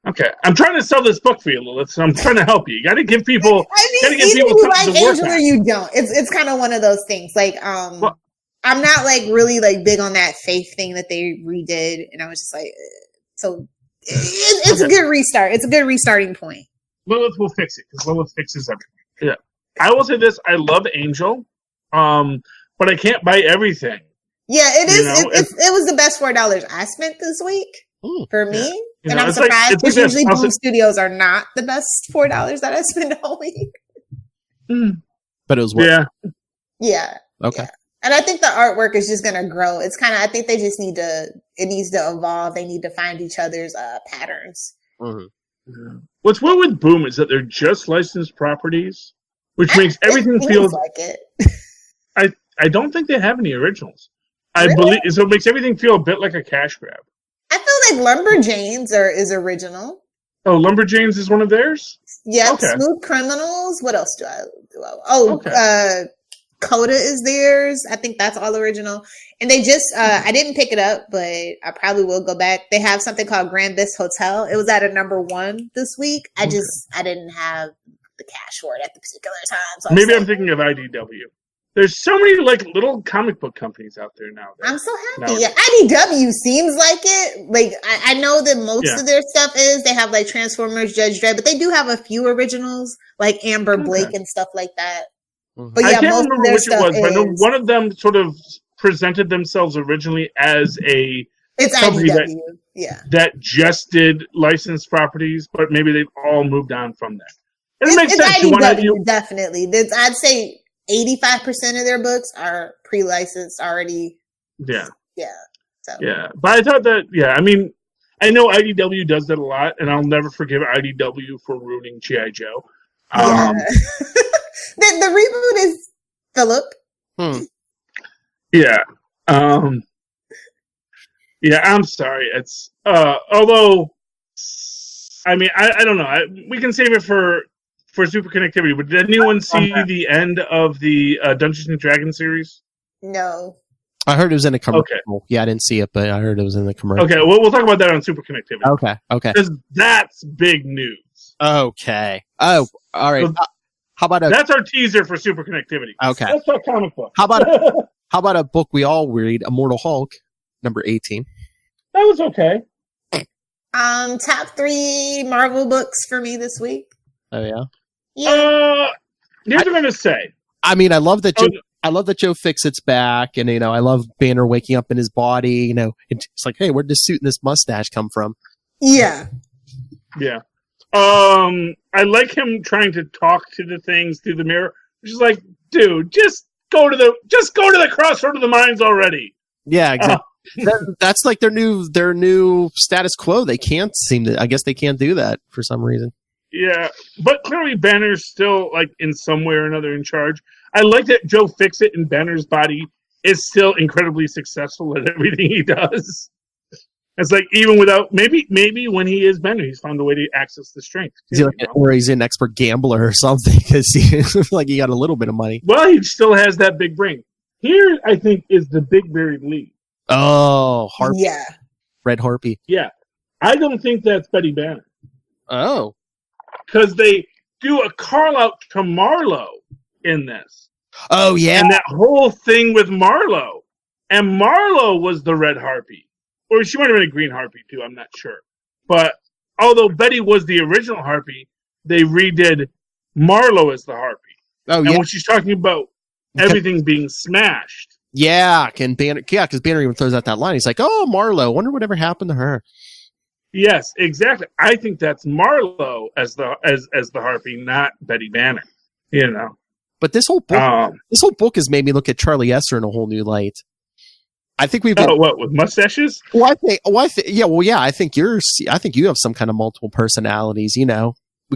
Okay, I'm trying to sell this book for you, Lilith. So I'm trying to help you. You got to give people. Either you like Angel or you don't. It's kind of one of those things. I'm not really big on that faith thing that they redid, and I was just like, so it's a good restart. It's a good restarting point. Lilith will fix it because Lilith fixes everything. Yeah, I will say this: I love Angel, but I can't buy everything. Yeah, it is. It was the best $4 I spent this week for me. Yeah. And I'm surprised because usually Boom Studios are not the best $4 that I spend all week. But it was worth it. Yeah. Okay. Yeah. And I think the artwork is just going to grow. It's I think they just it needs to evolve. They need to find each other's patterns. Mm-hmm. Yeah. What's weird with Boom is that they're just licensed properties, which makes everything feel like it. I don't think they have any originals. Really? I believe so. It makes everything feel a bit like a cash grab. I feel like Lumberjanes is original. Oh, Lumberjanes is one of theirs? Yeah, okay. Smooth Criminals. What else do I? Oh, okay. Coda is theirs. I think that's all original. And they just, I didn't pick it up, but I probably will go back. They have something called Grand Bis Hotel. It was at a #1 this week. I didn't have the cash for it at the particular time. So maybe I'm thinking of IDW. There's so many little comic book companies out there now. I'm so happy. Yeah, IDW seems like it. I know that most of their stuff is they have Transformers, Judge Dredd, but they do have a few originals like Amber Blake and stuff like that. Mm-hmm. But I can't remember which it was, but I know one of them sort of presented themselves originally as a company that just did licensed properties, but maybe they've all moved on from that. And it makes sense. IDW, definitely. I'd say 85% of their books are pre-licensed already. Yeah. Yeah. So. Yeah. But I thought that, I mean, I know IDW does that a lot, and I'll never forgive IDW for ruining G.I. Joe. Yeah. The reboot is Philip. Yeah. Yeah, I'm sorry. It's, although, I mean, I don't know. We can save it for Super Connectivity, but did anyone see the end of the Dungeons and Dragons series? No. I heard it was in a commercial. Okay. Yeah, I didn't see it, but I heard it was in the commercial. Okay, well, we'll talk about that on Super Connectivity. Okay. Because that's big news. Okay. Oh, all right. So how about that's our teaser for Super Connectivity. Okay. That's our comic book. How about a book we all read, Immortal Hulk, number 18? That was okay. Top 3 Marvel books for me this week. Oh yeah. Yeah. Here's what I'm gonna say. I mean, I love that Joe Fixit's back, and I love Banner waking up in his body. It's like, hey, where'd this suit and this mustache come from? Yeah. Yeah. I like him trying to talk to the things through the mirror, which is like, dude, just go to the crossroad of the minds already. Yeah, exactly. That's like their new status quo. They can't I guess they can't do that for some reason. Yeah, but clearly Banner's still in some way or another in charge. I like that Joe Fixit in Banner's body is still incredibly successful at everything he does. It's like even without maybe when he is Banner, he's found a way to access the strength. Or he's an expert gambler or something because he he got a little bit of money. Well, he still has that big brain. Here, I think, is the big buried lead. Oh, Harpy. Yeah. Red Harpy. Yeah. I don't think that's Betty Banner. Oh. Because they do a call out to Marlowe in this. Oh, yeah. And that whole thing with Marlowe. And Marlowe was the Red Harpy. Or she might have been a Green Harpy, too. I'm not sure. But although Betty was the original Harpy, they redid Marlowe as the Harpy. Oh, and when she's talking about everything being smashed. Yeah, because Banner even throws out that line. He's like, "Oh, Marlowe, wonder whatever happened to her." Yes, exactly. I think that's Marlowe as the Harpy, not Betty Banner. But this whole book has made me look at Charlie Esser in a whole new light. I think we've got what with mustaches. I think you have some kind of multiple personalities. We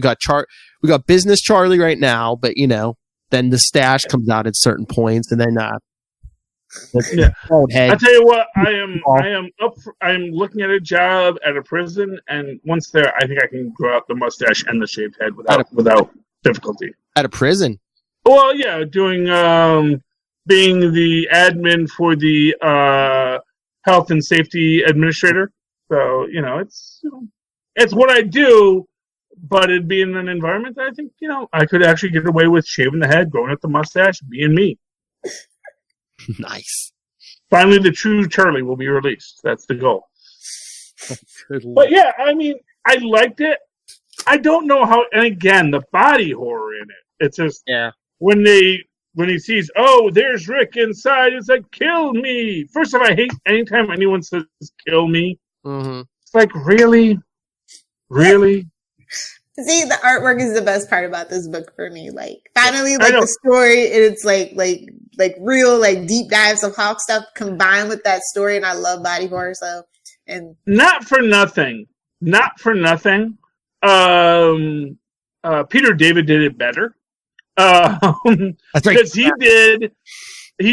got we got business Charlie right now, but then the stash comes out at certain points, and then old head. I tell you what, I am looking at a job at a prison, and once there, I think I can grow out the mustache and the shaved head without difficulty. At a prison? Well, yeah, doing being the admin for the health and safety administrator. So it's what I do, but it'd be in an environment that I think I could actually get away with shaving the head, growing out the mustache, being me. Nice. Finally, the true Charlie will be released. That's the goal. But yeah, I mean, I liked it. I don't know how, and again, the body horror in it. It's just when he sees, oh, there's Rick inside. It's like, kill me. First of all, I hate anytime anyone says kill me. Mm-hmm. It's like, really? See, the artwork is the best part about this book for me. Like, finally, like the story, it's like real, like deep dives of Hawk stuff combined with that story, and I love body horror. So, and not for nothing. Peter David did it better. That's right. Because he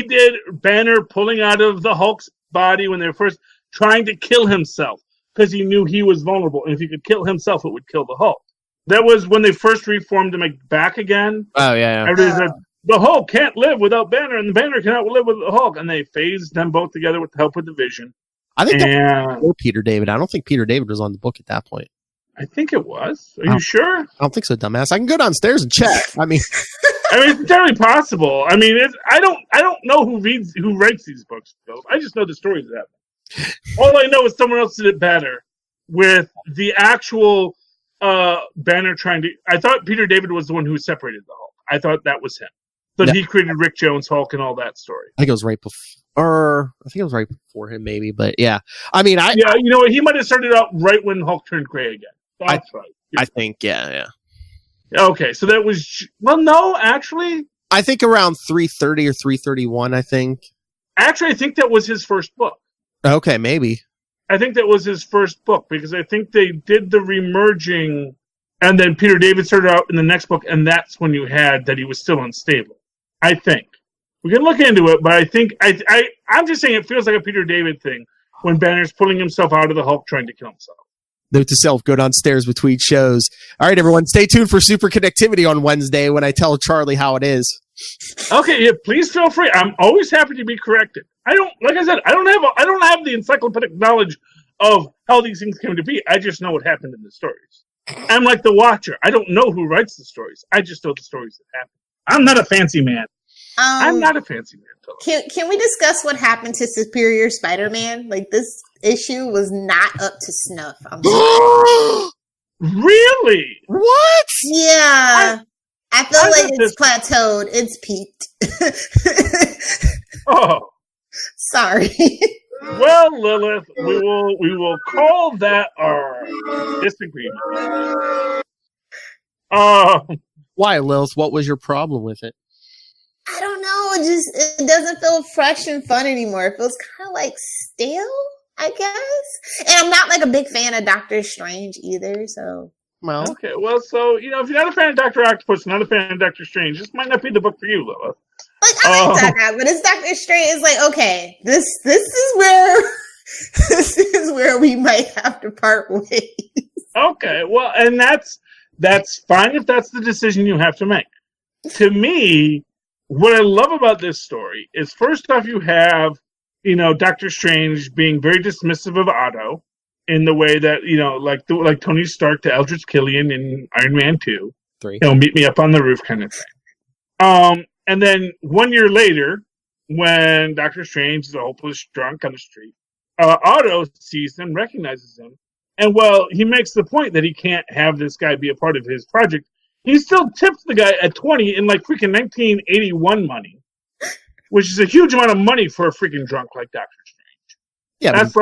did Banner pulling out of the Hulk's body when they were first trying to kill himself because he knew he was vulnerable, and if he could kill himself, it would kill the Hulk. That was when they first reformed him back again. Oh, yeah. Everybody said, the Hulk can't live without Banner, and the Banner cannot live with the Hulk. And they phased them both together with the help of the Vision. I think that was before Peter David. I don't think Peter David was on the book at that point. I think it was. Are you sure? I don't think so, dumbass. I can go downstairs and check. I mean, it's entirely possible. I mean, I don't know who writes these books, Phil. I just know the stories of that. All I know is someone else did it better with the actual Banner trying to. I thought Peter David was the one who separated the Hulk. I thought that was him. But he created Rick Jones Hulk and all that story. I think it was right before him, maybe. But yeah, I mean, you know what? He might have started out right when Hulk turned gray again. That's right. I think, yeah. Okay, so that was no, actually, I think around 330 or 331. I think. Actually, I think that was his first book. Okay, maybe. I think that was his first book because I think they did the remerging, and then Peter David started out in the next book, and that's when you had that he was still unstable. I think we can look into it, but I think I'm just saying it feels like a Peter David thing when Banner's pulling himself out of the Hulk trying to kill himself. Note to self: go downstairs between shows. All right, everyone, stay tuned for Super Connectivity on Wednesday when I tell Charlie how it is. Okay, yeah, please feel free. I'm always happy to be corrected. I don't have the encyclopedic knowledge of how these things came to be. I just know what happened in the stories. I'm like the Watcher. I don't know who writes the stories. I just know the stories that happen. I'm not a fancy man. I'm not a fancy man. Totally. Can we discuss what happened to Superior Spider-Man? Like, this issue was not up to snuff. Really? What? Yeah. I feel like it's plateaued. It's peaked. Oh. Sorry. Well, Lilith, we will call that our disagreement. Why, Lilith? What was your problem with it? I don't know. It doesn't feel fresh and fun anymore. It feels kind of like stale, I guess. And I'm not like a big fan of Doctor Strange either. So. Well, okay. Well, so if you're not a fan of Dr. Octopus, not a fan of Doctor Strange, this might not be the book for you, Lilith. Like, I like that, but it's Doctor Strange. It's like, okay, this is where we might have to part ways. Okay, well, and that's fine if that's the decision you have to make. To me, what I love about this story is first off, you have Doctor Strange being very dismissive of Otto in the way that like Tony Stark to Eldritch Killian in Iron Man 2. 3. Meet me up on the roof kind of thing. And then 1 year later, when Doctor Strange is a hopeless drunk on the street, Otto sees him, recognizes him, and he makes the point that he can't have this guy be a part of his project. He still tips the guy at 20 in like freaking 1981 money, which is a huge amount of money for a freaking drunk like Doctor Strange. Yeah, that's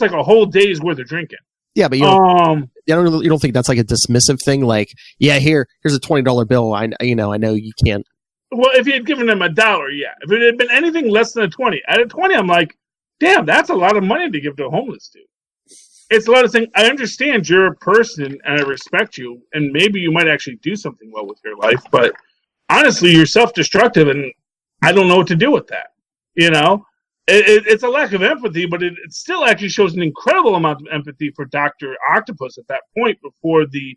like a whole day's worth of drinking. Yeah, but you don't think that's like a dismissive thing? Like, yeah, here's a $20 bill. I know you can't. Well, if he had given him $1, yeah. If it had been anything less than a 20, at a 20, I'm like, damn, that's a lot of money to give to a homeless dude. it's a lot of things. I understand you're a person and I respect you, and maybe you might actually do something well with your life, but honestly, you're self-destructive, and I don't know what to do with that. You know, it's a lack of empathy, but it still actually shows an incredible amount of empathy for Dr. Octopus at that point before the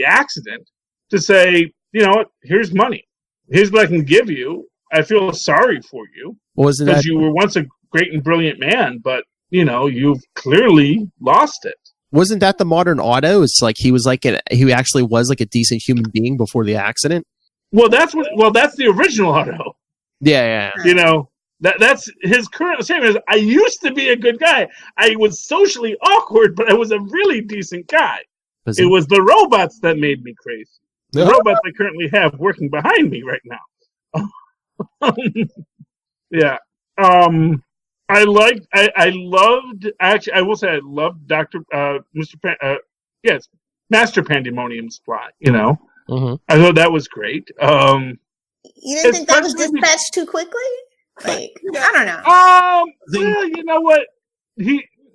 accident to say, you know what, here's money. Here's what I can give you. I feel sorry for you because you were once a great and brilliant man, but you know, you've clearly lost it. Wasn't that the modern Otto? It's like he actually was like a decent human being before the accident. Well, that's the original Otto. Yeah. You know, that's his current statement is, I used to be a good guy. I was socially awkward, but I was a really decent guy. It was the robots that made me crazy. The robots I currently have working behind me right now. Yeah. I will say I loved Master Pandemonium's plot, you know. Mm-hmm. I thought that was great. You didn't think that was dispatched too quickly? Like, I don't know. Well, you know what?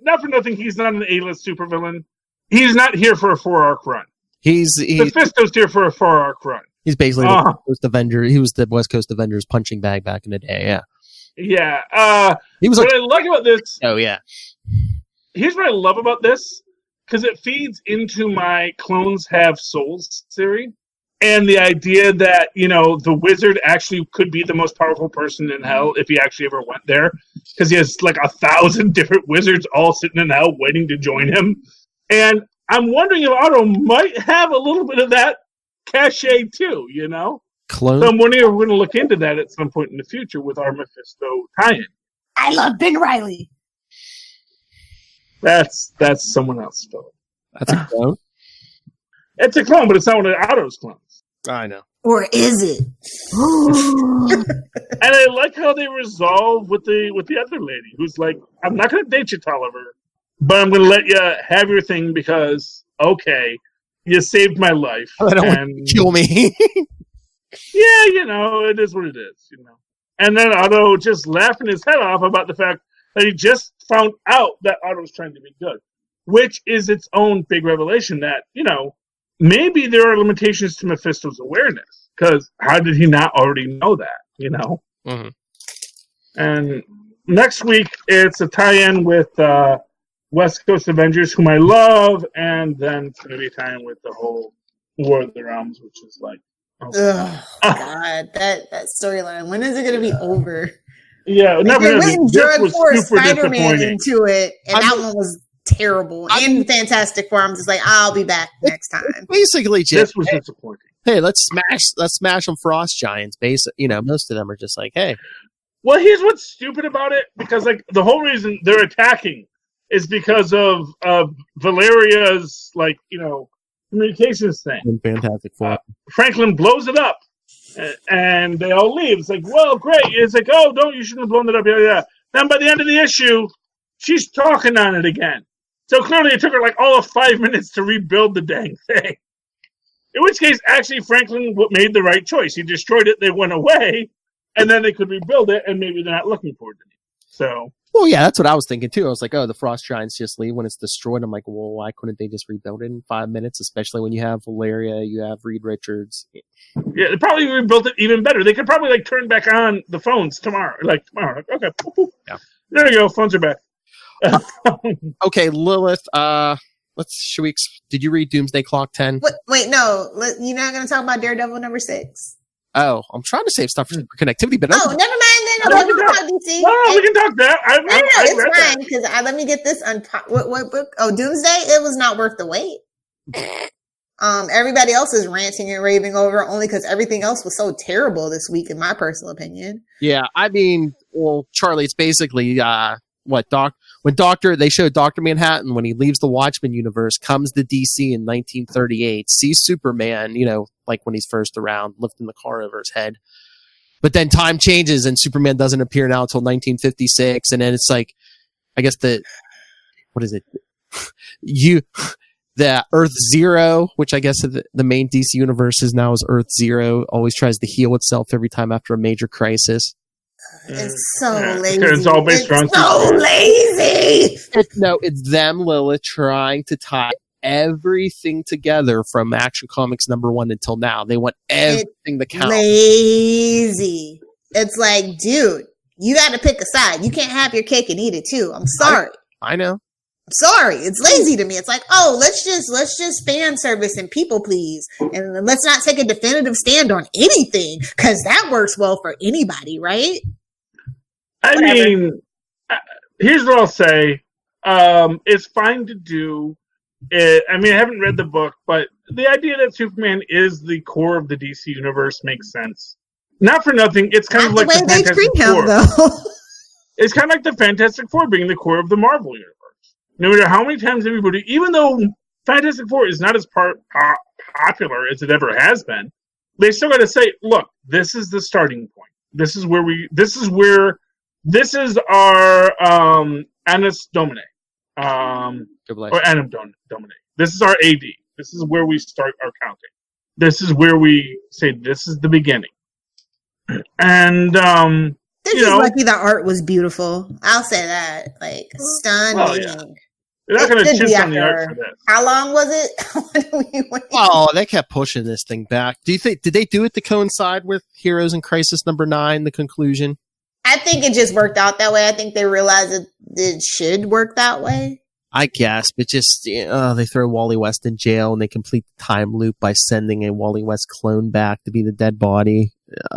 Not for nothing, he's not an A-list supervillain. He's not here for a 4-arc run. Mephisto's here for a 4-arc run. He's basically the West Coast Avenger. He was the West Coast Avengers punching bag back in the day. Yeah. Yeah. He was. What I like about this. Oh yeah. Here's what I love about this, because it feeds into my clones have souls theory, and the idea that, you know, the wizard actually could be the most powerful person in hell if he actually ever went there, because he has like 1,000 different wizards all sitting in hell waiting to join him. And I'm wondering if Otto might have a little bit of that cachet too, you know? Clone? So I'm wondering if we're going to look into that at some point in the future with our Mephisto tie-in. I love Ben Reilly. That's someone else, Philip. That's a clone? It's a clone, but it's not one of Otto's clones. I know. Or is it? And I like how they resolve with the other lady who's like, I'm not going to date you, Tolliver, but I'm going to let you have your thing because, okay, you saved my life. I don't want to kill me. Yeah, you know, it is what it is, you know. And then Otto just laughing his head off about the fact that he just found out that Otto's trying to be good, which is its own big revelation that, you know, maybe there are limitations to Mephisto's awareness, because how did he not already know that, you know? Mm-hmm. And next week, it's a tie-in with West Coast Avengers, whom I love, and then it's going to be a tie-in with the whole War of the Realms, which is like, oh God, that storyline. When is it going to be over? Yeah, like they went and drug for Spider-Man into it, and that one was terrible. And Fantastic Four, I'm just like, I'll be back next time. Basically, this was disappointing. Hey, let's smash some Frost Giants. You know, most of them are just like, hey. Well, here's what's stupid about it, because like the whole reason they're attacking is because of Valeria's, like, you know, communications thing. Fantastic Four. Franklin blows it up, and they all leave. It's like, well, great. It's like, oh, you shouldn't have blown it up. Yeah. Then by the end of the issue, she's talking on it again. So clearly it took her like all of 5 minutes to rebuild the dang thing. In which case, actually, Franklin made the right choice. He destroyed it, they went away, and then they could rebuild it, and maybe they're not looking for it anymore. So... Well, yeah, that's what I was thinking, too. I was like, oh, the Frost Giants just leave when it's destroyed. I'm like, well, why couldn't they just rebuild it in 5 minutes, especially when you have Valeria, you have Reed Richards. Yeah, they probably rebuilt it even better. They could probably, like, turn back on the phones tomorrow. Like, tomorrow. Okay. Yeah. There you go. Phones are back. Okay, Lilith, did you read Doomsday Clock 10? Wait, no. You're not going to talk about Daredevil number 6? Oh, I'm trying to save stuff for connectivity, but never mind then. No, we can talk DC. No, we can talk that. It's fine, because let me get this what book? Oh, Doomsday? It was not worth the wait. Everybody else is ranting and raving over only because everything else was so terrible this week, in my personal opinion. Yeah, I mean, well, Charlie, it's basically they showed Dr. Manhattan when he leaves the Watchmen universe, comes to DC in 1938, sees Superman, you know, like when he's first around, lifting the car over his head. But then time changes and Superman doesn't appear now until 1956. And then it's like, I guess the Earth Zero, which I guess the main DC universe is now is Earth Zero, always tries to heal itself every time after a major crisis. It's so lazy. It's all based around so lazy. It's them, Lilith, trying to tie everything together from Action Comics #1 until now. They want everything to count. Lazy. It's like, dude, you got to pick a side. You can't have your cake and eat it too. I'm sorry. I know. I'm sorry. It's lazy to me. It's like, oh, let's just fan service and people please, and let's not take a definitive stand on anything because that works well for anybody, right? I mean, here's what I'll say. It's fine to do. I haven't read the book, but the idea that Superman is the core of the DC universe makes sense. Not for nothing, it's kind of like the Fantastic Four. Though. It's kind of like the Fantastic Four being the core of the Marvel universe. No matter how many times everybody, even though Fantastic Four is not as popular as it ever has been, they still got to say, "Look, this is the starting point. This is our Annus Domini." Or Annum Domini. This is our AD. This is where we start our counting. This is where we say this is the beginning. And they're just lucky the art was beautiful. I'll say that, like stunning. Well, yeah. They're not going to chips on the art for this. How long was it? Oh, they kept pushing this thing back. Did they do it to coincide with Heroes in Crisis #9, the conclusion? I think it just worked out that way. I think they realized it should work that way. I guess, but just they throw Wally West in jail and they complete the time loop by sending a Wally West clone back to be the dead body. Leave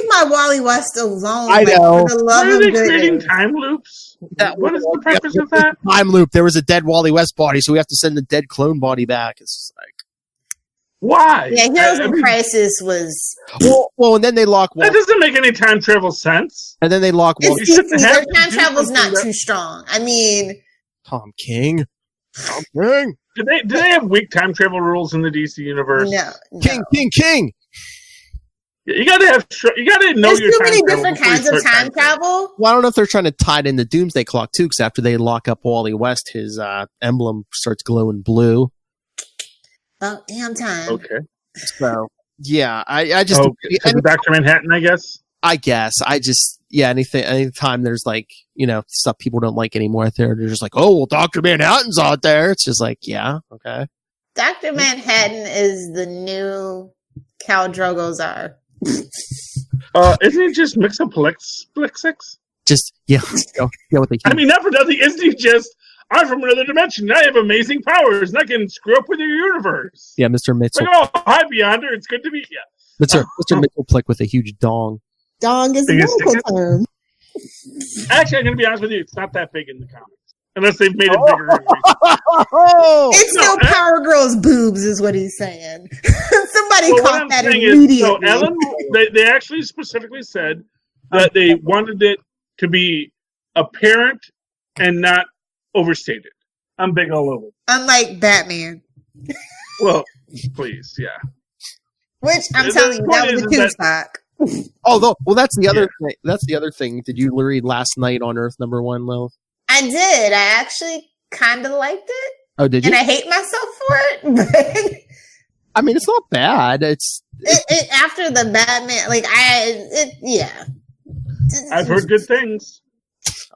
my Wally West alone. I know. For the love Why are of they goodness. creating time loops? What is the purpose of that? Time loop. There was a dead Wally West body, so we have to send the dead clone body back. It's just like, why? Yeah, Heroes in Crisis was. Well, and then they lock. That doesn't make any time travel sense. And then they lock. It's DC. Their time travel's not too strong. I mean, Tom King. Do they have weak time travel rules in the DC universe? No. King. You gotta know There's your too time many travel different before you kinds of start time travel. Well, I don't know if they're trying to tie it in the Doomsday Clock too, because after they lock up Wally West, his emblem starts glowing blue. Oh, damn time. Okay. So yeah, I just Dr. Manhattan, I guess. I just anytime there's like stuff people don't like anymore out there, they're just like, oh well, Dr. Manhattan's out there. It's just like, yeah, okay. Dr. Manhattan is the new Khal Drogo's are. Isn't he just mix up Plexix? Just with the. I mean, not for nothing. Isn't he just? I'm from another dimension. I have amazing powers, and I can screw up with your universe. Yeah, Mr. Mitchell. Like, oh, hi, Beyonder. It's good to meet you. Mr. Mitchell with a huge dong. Dong is a medical term. Actually, I'm going to be honest with you. It's not that big in the comics. Unless they've made it bigger. It's still Power Girl's boobs, is what he's saying. Somebody caught that immediately. So Ellen, they actually specifically said that they wanted it to be apparent and not overstated. I'm big all over. Unlike Batman. Well, please, yeah. Which I'm telling you, that was a tube stock. Although, well, that's the other thing. That's the other thing. Did you read last night on Earth #1, Lil? I did. I actually kind of liked it. Oh, did you? And I hate myself for it. But I mean, it's not bad. It's after the Batman, yeah. I've heard good things.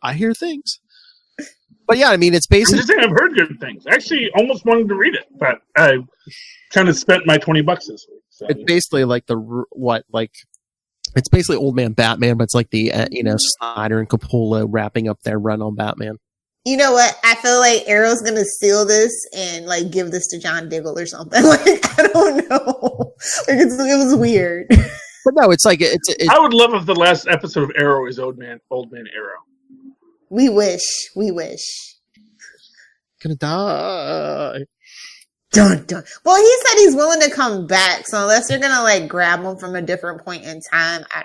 I hear things. But yeah, I mean, it's basically. I'm just saying I've heard good things. I actually almost wanted to read it, but I kind of spent my $20 this week. So. It's basically like it's basically Old Man Batman, but it's like the Snyder and Coppola wrapping up their run on Batman. You know what? I feel like Arrow's gonna steal this and like give this to John Diggle or something. Like I don't know. It was weird. But no, it's like it's. I would love if the last episode of Arrow is Old Man Arrow. We wish. Gonna die. Dun, dun. Well, he said he's willing to come back, so unless they're gonna like grab him from a different point in time, I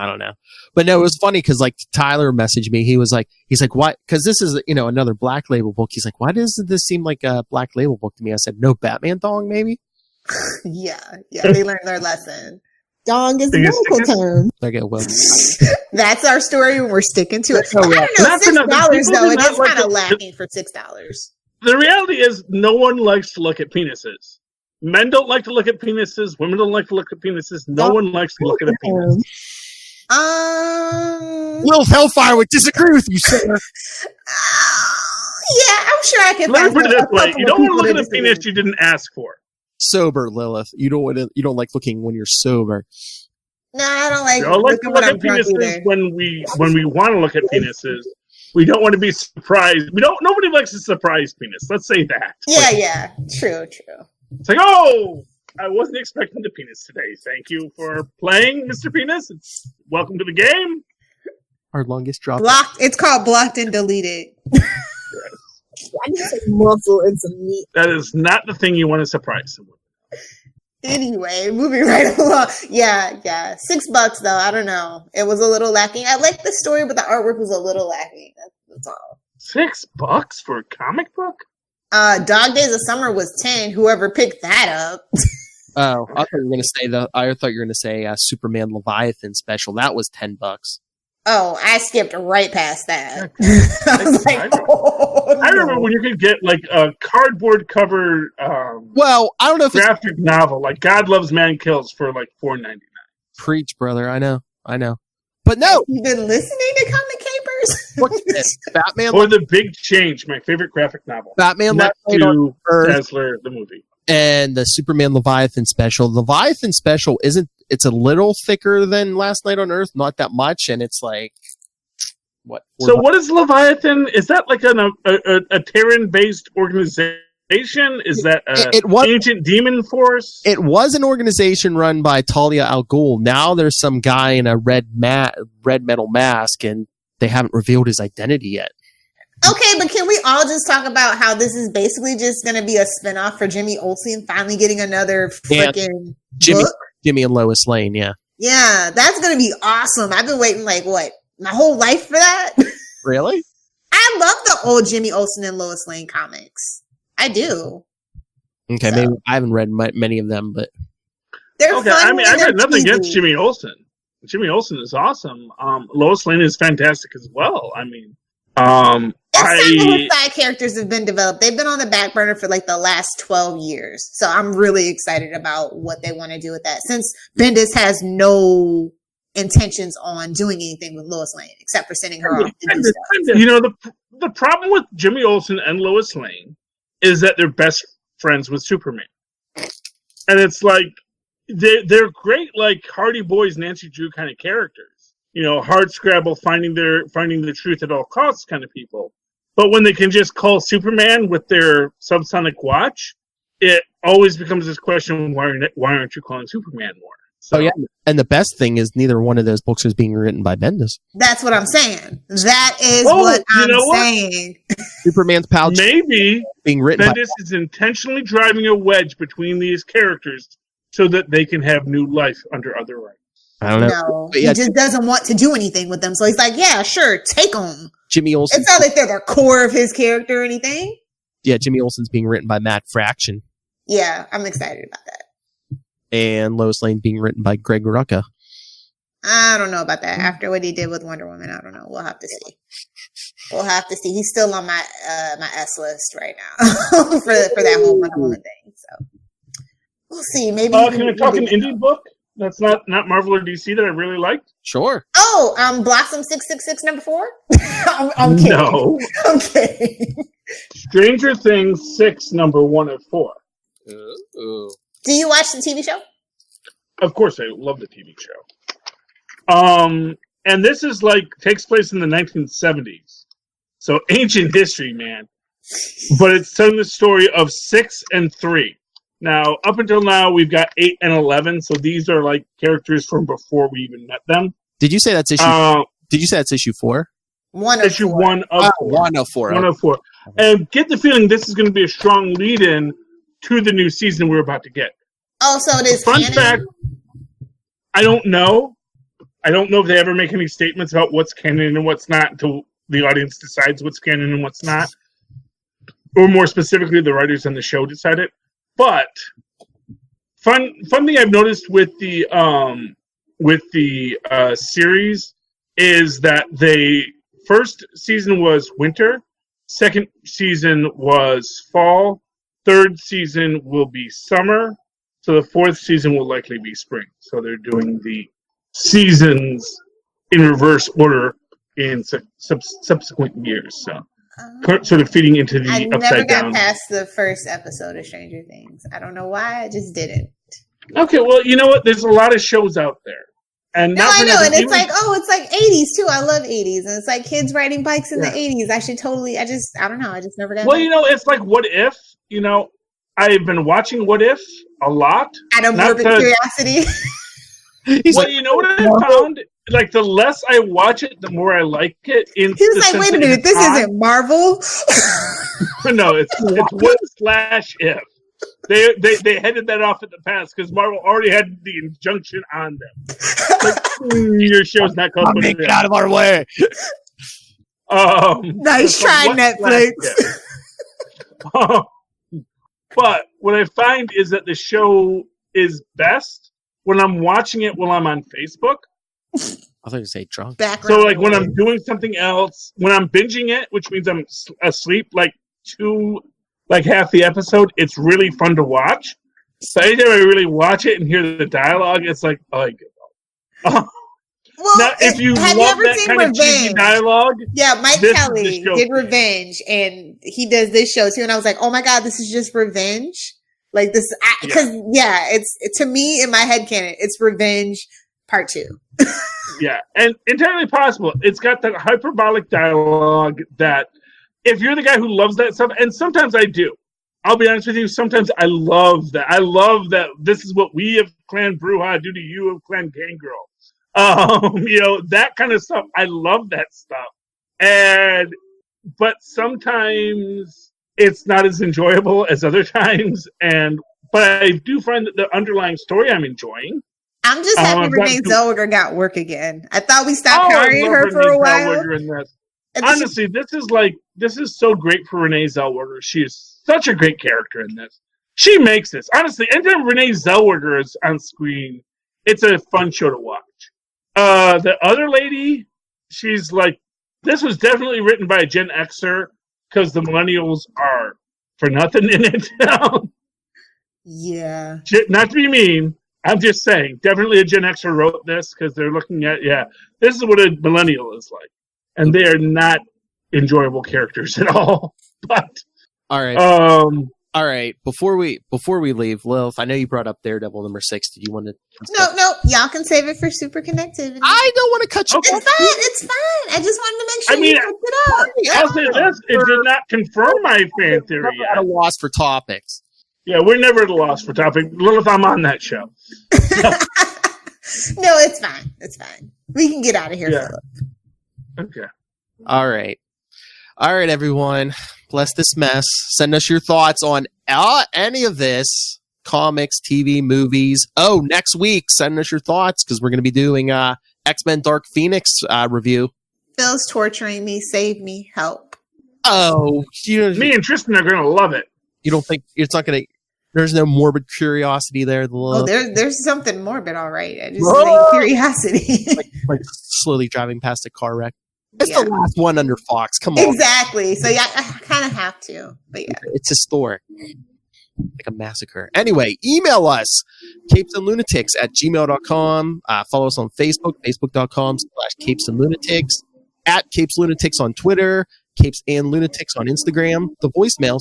don't know. But no, it was funny because like Tyler messaged me. He's like, why? Because this is another Black Label book. He's like, why does this seem like a Black Label book to me? I said, no Batman dong, maybe. yeah, they learned their lesson. Dong is a medical term. Okay, well, that's our story, and we're sticking to it. I don't know, $6 though. It is kind of lacking for $6. The reality is, no one likes to look at penises. Men don't like to look at penises. Women don't like to look at penises. No one likes to look at a penis. Lilith Hellfire would disagree with you, sir. Yeah, I'm sure I can. Let me put it this way: you don't want to look at a penis you didn't ask for. Sober, Lilith. You don't like looking when you're sober. No, I don't like. We all like to look at drunk penises either. when we want to look at penises. We don't want to be surprised. Nobody likes a surprise penis. Let's say that. Yeah. True. It's like, oh, I wasn't expecting the penis today. Thank you for playing, Mr. Penis. Welcome to the game. Our longest drop. Blocked. It's called blocked and deleted. I need some muscle and some meat. That is not the thing you want to surprise someone. Anyway, moving right along. Yeah. $6 though. I don't know. It was a little lacking. I liked the story, but the artwork was a little lacking. That's all. $6 for a comic book? Dog Days of Summer was 10. Whoever picked that up. Oh, I thought you were going to say Superman Leviathan special. That was $10. Oh, I skipped right past that. I was like, I remember when you could get like a cardboard cover. Well, I don't know if graphic novel like God Loves Man Kills for like $4.99. Preach, brother. I know. But no, you've been listening to Comic Capers. What's this? Batman or The Big Change, my favorite graphic novel. Batman not to Dazzler the movie. And the Superman Leviathan special. The Leviathan special it's a little thicker than Last Night on Earth, not that much, and it's like what? So what is Leviathan? Is that like a Terran-based organization? Is that an ancient demon force? It was an organization run by Talia al Ghul. Now there's some guy in a red metal mask, and they haven't revealed his identity yet. Okay, but can we all just talk about how this is basically just going to be a spinoff for Jimmy Olsen finally getting another freaking book? Jimmy and Lois Lane, yeah. Yeah, that's going to be awesome. I've been waiting my whole life for that. Really? I love the old Jimmy Olsen and Lois Lane comics. I do. Okay, maybe I haven't read many of them, but they're okay. fun. I mean, I got nothing against Jimmy Olsen. Jimmy Olsen is awesome. Lois Lane is fantastic as well. I mean, side characters have been developed. They've been on the back burner for like the last 12 years. So I'm really excited about what they want to do with that. Since Bendis has no intentions on doing anything with Lois Lane except for sending her off to do stuff. You know, the problem with Jimmy Olsen and Lois Lane is that they're best friends with Superman. And it's like they're great like Hardy Boys, Nancy Drew kind of characters. You know, hard scrabble, finding the truth at all costs kind of people. But when they can just call Superman with their subsonic watch, it always becomes this question: why aren't you calling Superman more? So, oh yeah, and the best thing is neither one of those books is being written by Bendis. That's what I'm saying. That is what I'm saying. Superman's pouch maybe being written. Bendis is intentionally driving a wedge between these characters so that they can have new life under other rights. I don't know. No, he just doesn't want to do anything with them. So he's like, yeah, sure, take them. Jimmy Olsen. It's not like they're the core of his character or anything. Yeah, Jimmy Olsen's being written by Matt Fraction. Yeah, I'm excited about that. And Lois Lane being written by Greg Rucka. I don't know about that. After what he did with Wonder Woman, I don't know. We'll have to see. He's still on my my S list right now for that whole Wonder Woman thing. So we'll see. Maybe. Can we talk an indie book? That's not Marvel or DC that I really liked. Sure. Oh, Blossom 666 number 4. I'm kidding. No, I'm kidding. Stranger Things 6 number 1 of 4. Ooh. Do you watch the TV show? Of course, I love the TV show. And this is takes place in the 1970s, so ancient history, man. But it's telling the story of 6 and 3. Now, up until now, we've got 8 and 11, so these are characters from before we even met them. Did you say that's issue? Did you say that's issue 4? Issue 1 of 4. 1 of 4. 1 of 4. And get the feeling this is going to be a strong lead-in to the new season we're about to get. Oh, so it is Fun canon? fact, I don't know. I don't know if they ever make any statements about what's canon and what's not until the audience decides what's canon and what's not. Or more specifically, the writers on the show decide it. But fun thing I've noticed with the series is that first season was winter, second season was fall, third season will be summer, so the fourth season will likely be spring. So they're doing the seasons in reverse order in subsequent years. So sort of feeding into the I upside never down. got past the first episode of Stranger Things. I don't know why. I just didn't. Okay, well, you know what? There's a lot of shows out there. And No, not I for know, nothing, and it's even- like, it's like 80s too. I love 80s, and it's like kids riding bikes in Yeah. the 80s. I don't know. I just never got. Well, back. you know, it's like What If. You know, I've been watching What If a lot. Out of not morbid the- curiosity. Well, you know what I found? Like, the less I watch it, the more I like it. He was like, "Wait a minute, this isn't Marvel." No, it's What/If. They headed that off at the pass because Marvel already had the injunction on them. Like, your show's not called What If. Get out of our way. Nice try, Netflix. But what I find is that the show is best when I'm watching it while I'm on Facebook. I thought you were going to say drunk. Background So, like, when noise. I'm doing something else, when I'm binging it, which means I'm asleep, like half the episode, it's really fun to watch. So anytime I really watch it and hear the dialogue, it's like, oh, I give up. Well, Now, if you have love you ever that seen kind of cheesy Revenge? dialogue, Yeah, Mike this is Kelly the show did for you. Revenge, and he does this show too. And I was like, oh my god, this is just Revenge. Like this, because it's to me in my head canon, it's Revenge Part 2. yeah, and entirely possible. It's got that hyperbolic dialogue that if you're the guy who loves that stuff, and sometimes I do. I'll be honest with you, sometimes I love that. I love that this is what we of Clan Bruja do to you of Clan Gangrel. You know, that kind of stuff. I love that stuff. But sometimes it's not as enjoyable as other times. But I do find that the underlying story I'm enjoying. I'm just happy I've Renee got to- Zellweger got work again. I thought we stopped I carrying love her for Renee a while. Zellweger in this. And then she- Honestly, this is so great for Renee Zellweger. She is such a great character in this. She makes this. Honestly, anytime Renee Zellweger is on screen, it's a fun show to watch. The other lady, she's like, this was definitely written by a Gen Xer because the millennials are for nothing in it. yeah. Not to be mean, I'm just saying, definitely a Gen Xer wrote this because they're looking at, this is what a millennial is like. And they are not enjoyable characters at all. But All right. All right. Before we leave, Lilith, I know you brought up Daredevil number 6. Did you want to? No. Y'all can save it for super connectivity. I don't want to cut you. Okay. It's fine. I just wanted to make sure I mean, you looked it up. I'll say this, it did not confirm my fan theory Never at a yet. loss for topics. Yeah, we're never at a loss for topic. Lilith, I'm on that show. No, it's fine. It's fine. We can get out of here, Yeah. Philip. Okay. All right, everyone. Bless this mess. Send us your thoughts on any of this. Comics, TV, movies. Oh, next week, send us your thoughts because we're going to be doing X-Men Dark Phoenix review. Phil's torturing me. Save me. Help. Oh, Me and Tristan are going to love it. you don't think it's not going to? There's no morbid curiosity there. Oh, there's something morbid, all right. I just need curiosity. like slowly driving past a car wreck. It's Yeah. the last one under Fox. Come on. Exactly. So yeah, I kind of have to. But yeah. It's historic. Like a massacre. Anyway, email us, capesandlunatics@gmail.com. Follow us on Facebook, facebook.com/capesandlunatics. At Capes Lunatics on Twitter, Capes and Lunatics on Instagram. The voicemail,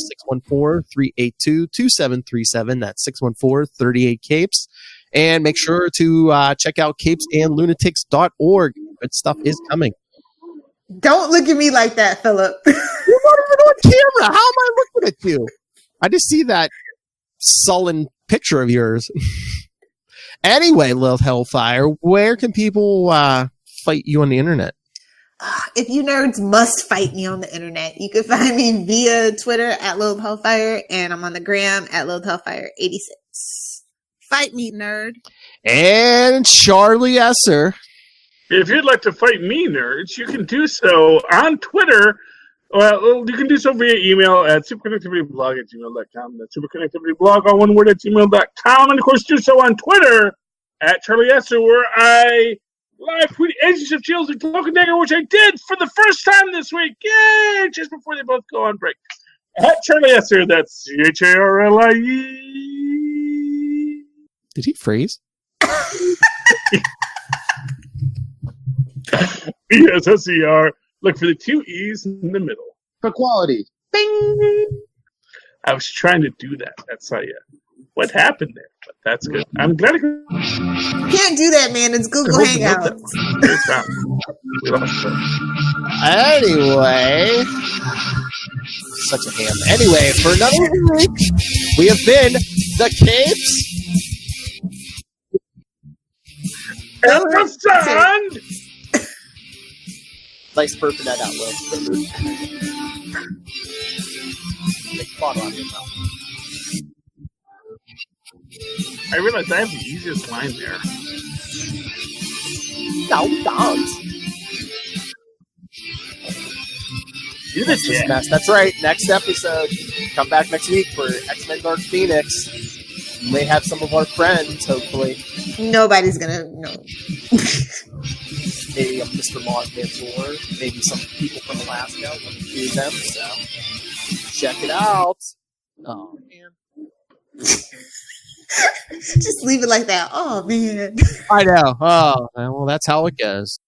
614-382-2737. That's 614-38-CAPES. And make sure to check out capesandlunatics.org. Good stuff is coming. Don't look at me like that, Philip. You're not even on camera. How am I looking at you? I just see that sullen picture of yours. Anyway, Lil Hellfire, where can people fight you on the internet? If you nerds must fight me on the internet, you can find me via Twitter at Lil Hellfire, and I'm on the gram at Lil Hellfire 86. Fight me, nerd. And Charlie Esser. If you'd like to fight me, nerds, you can do so on Twitter. Well, you can do so via email at superconnectivityblog@gmail.com. That's superconnectivityblog, all one word, at gmail.com. And, of course, do so on Twitter at Charlie Esser, where I live tweet Agents of Shield and Cloak and Dagger, which I did for the first time this week. Yay! Just before they both go on break. At Charlie Esser, that's CHARLIE. Did he freeze? BSSER. Look for the 2 E's in the middle. For quality. Bing. I was trying to do that. That's how what happened there. But that's good. I'm glad. Can't do that, man. It's Google Hangouts. We lost her. Anyway, such a ham. Anyway, for another week, we have been the Capes. Episode. Nice burping that out, Will. Make fun on your mouth. I realized I have the easiest line there. No, don't. You're the dick. That's right. Next episode. Come back next week for X-Men Dark Phoenix. We may have some of our friends, hopefully. Nobody's gonna know. Maybe a Mr. Mothman tour. Maybe some people from Alaska. A few of them. So check it out. Oh man. Just leave it like that. Oh man. I know. Oh well, that's how it goes.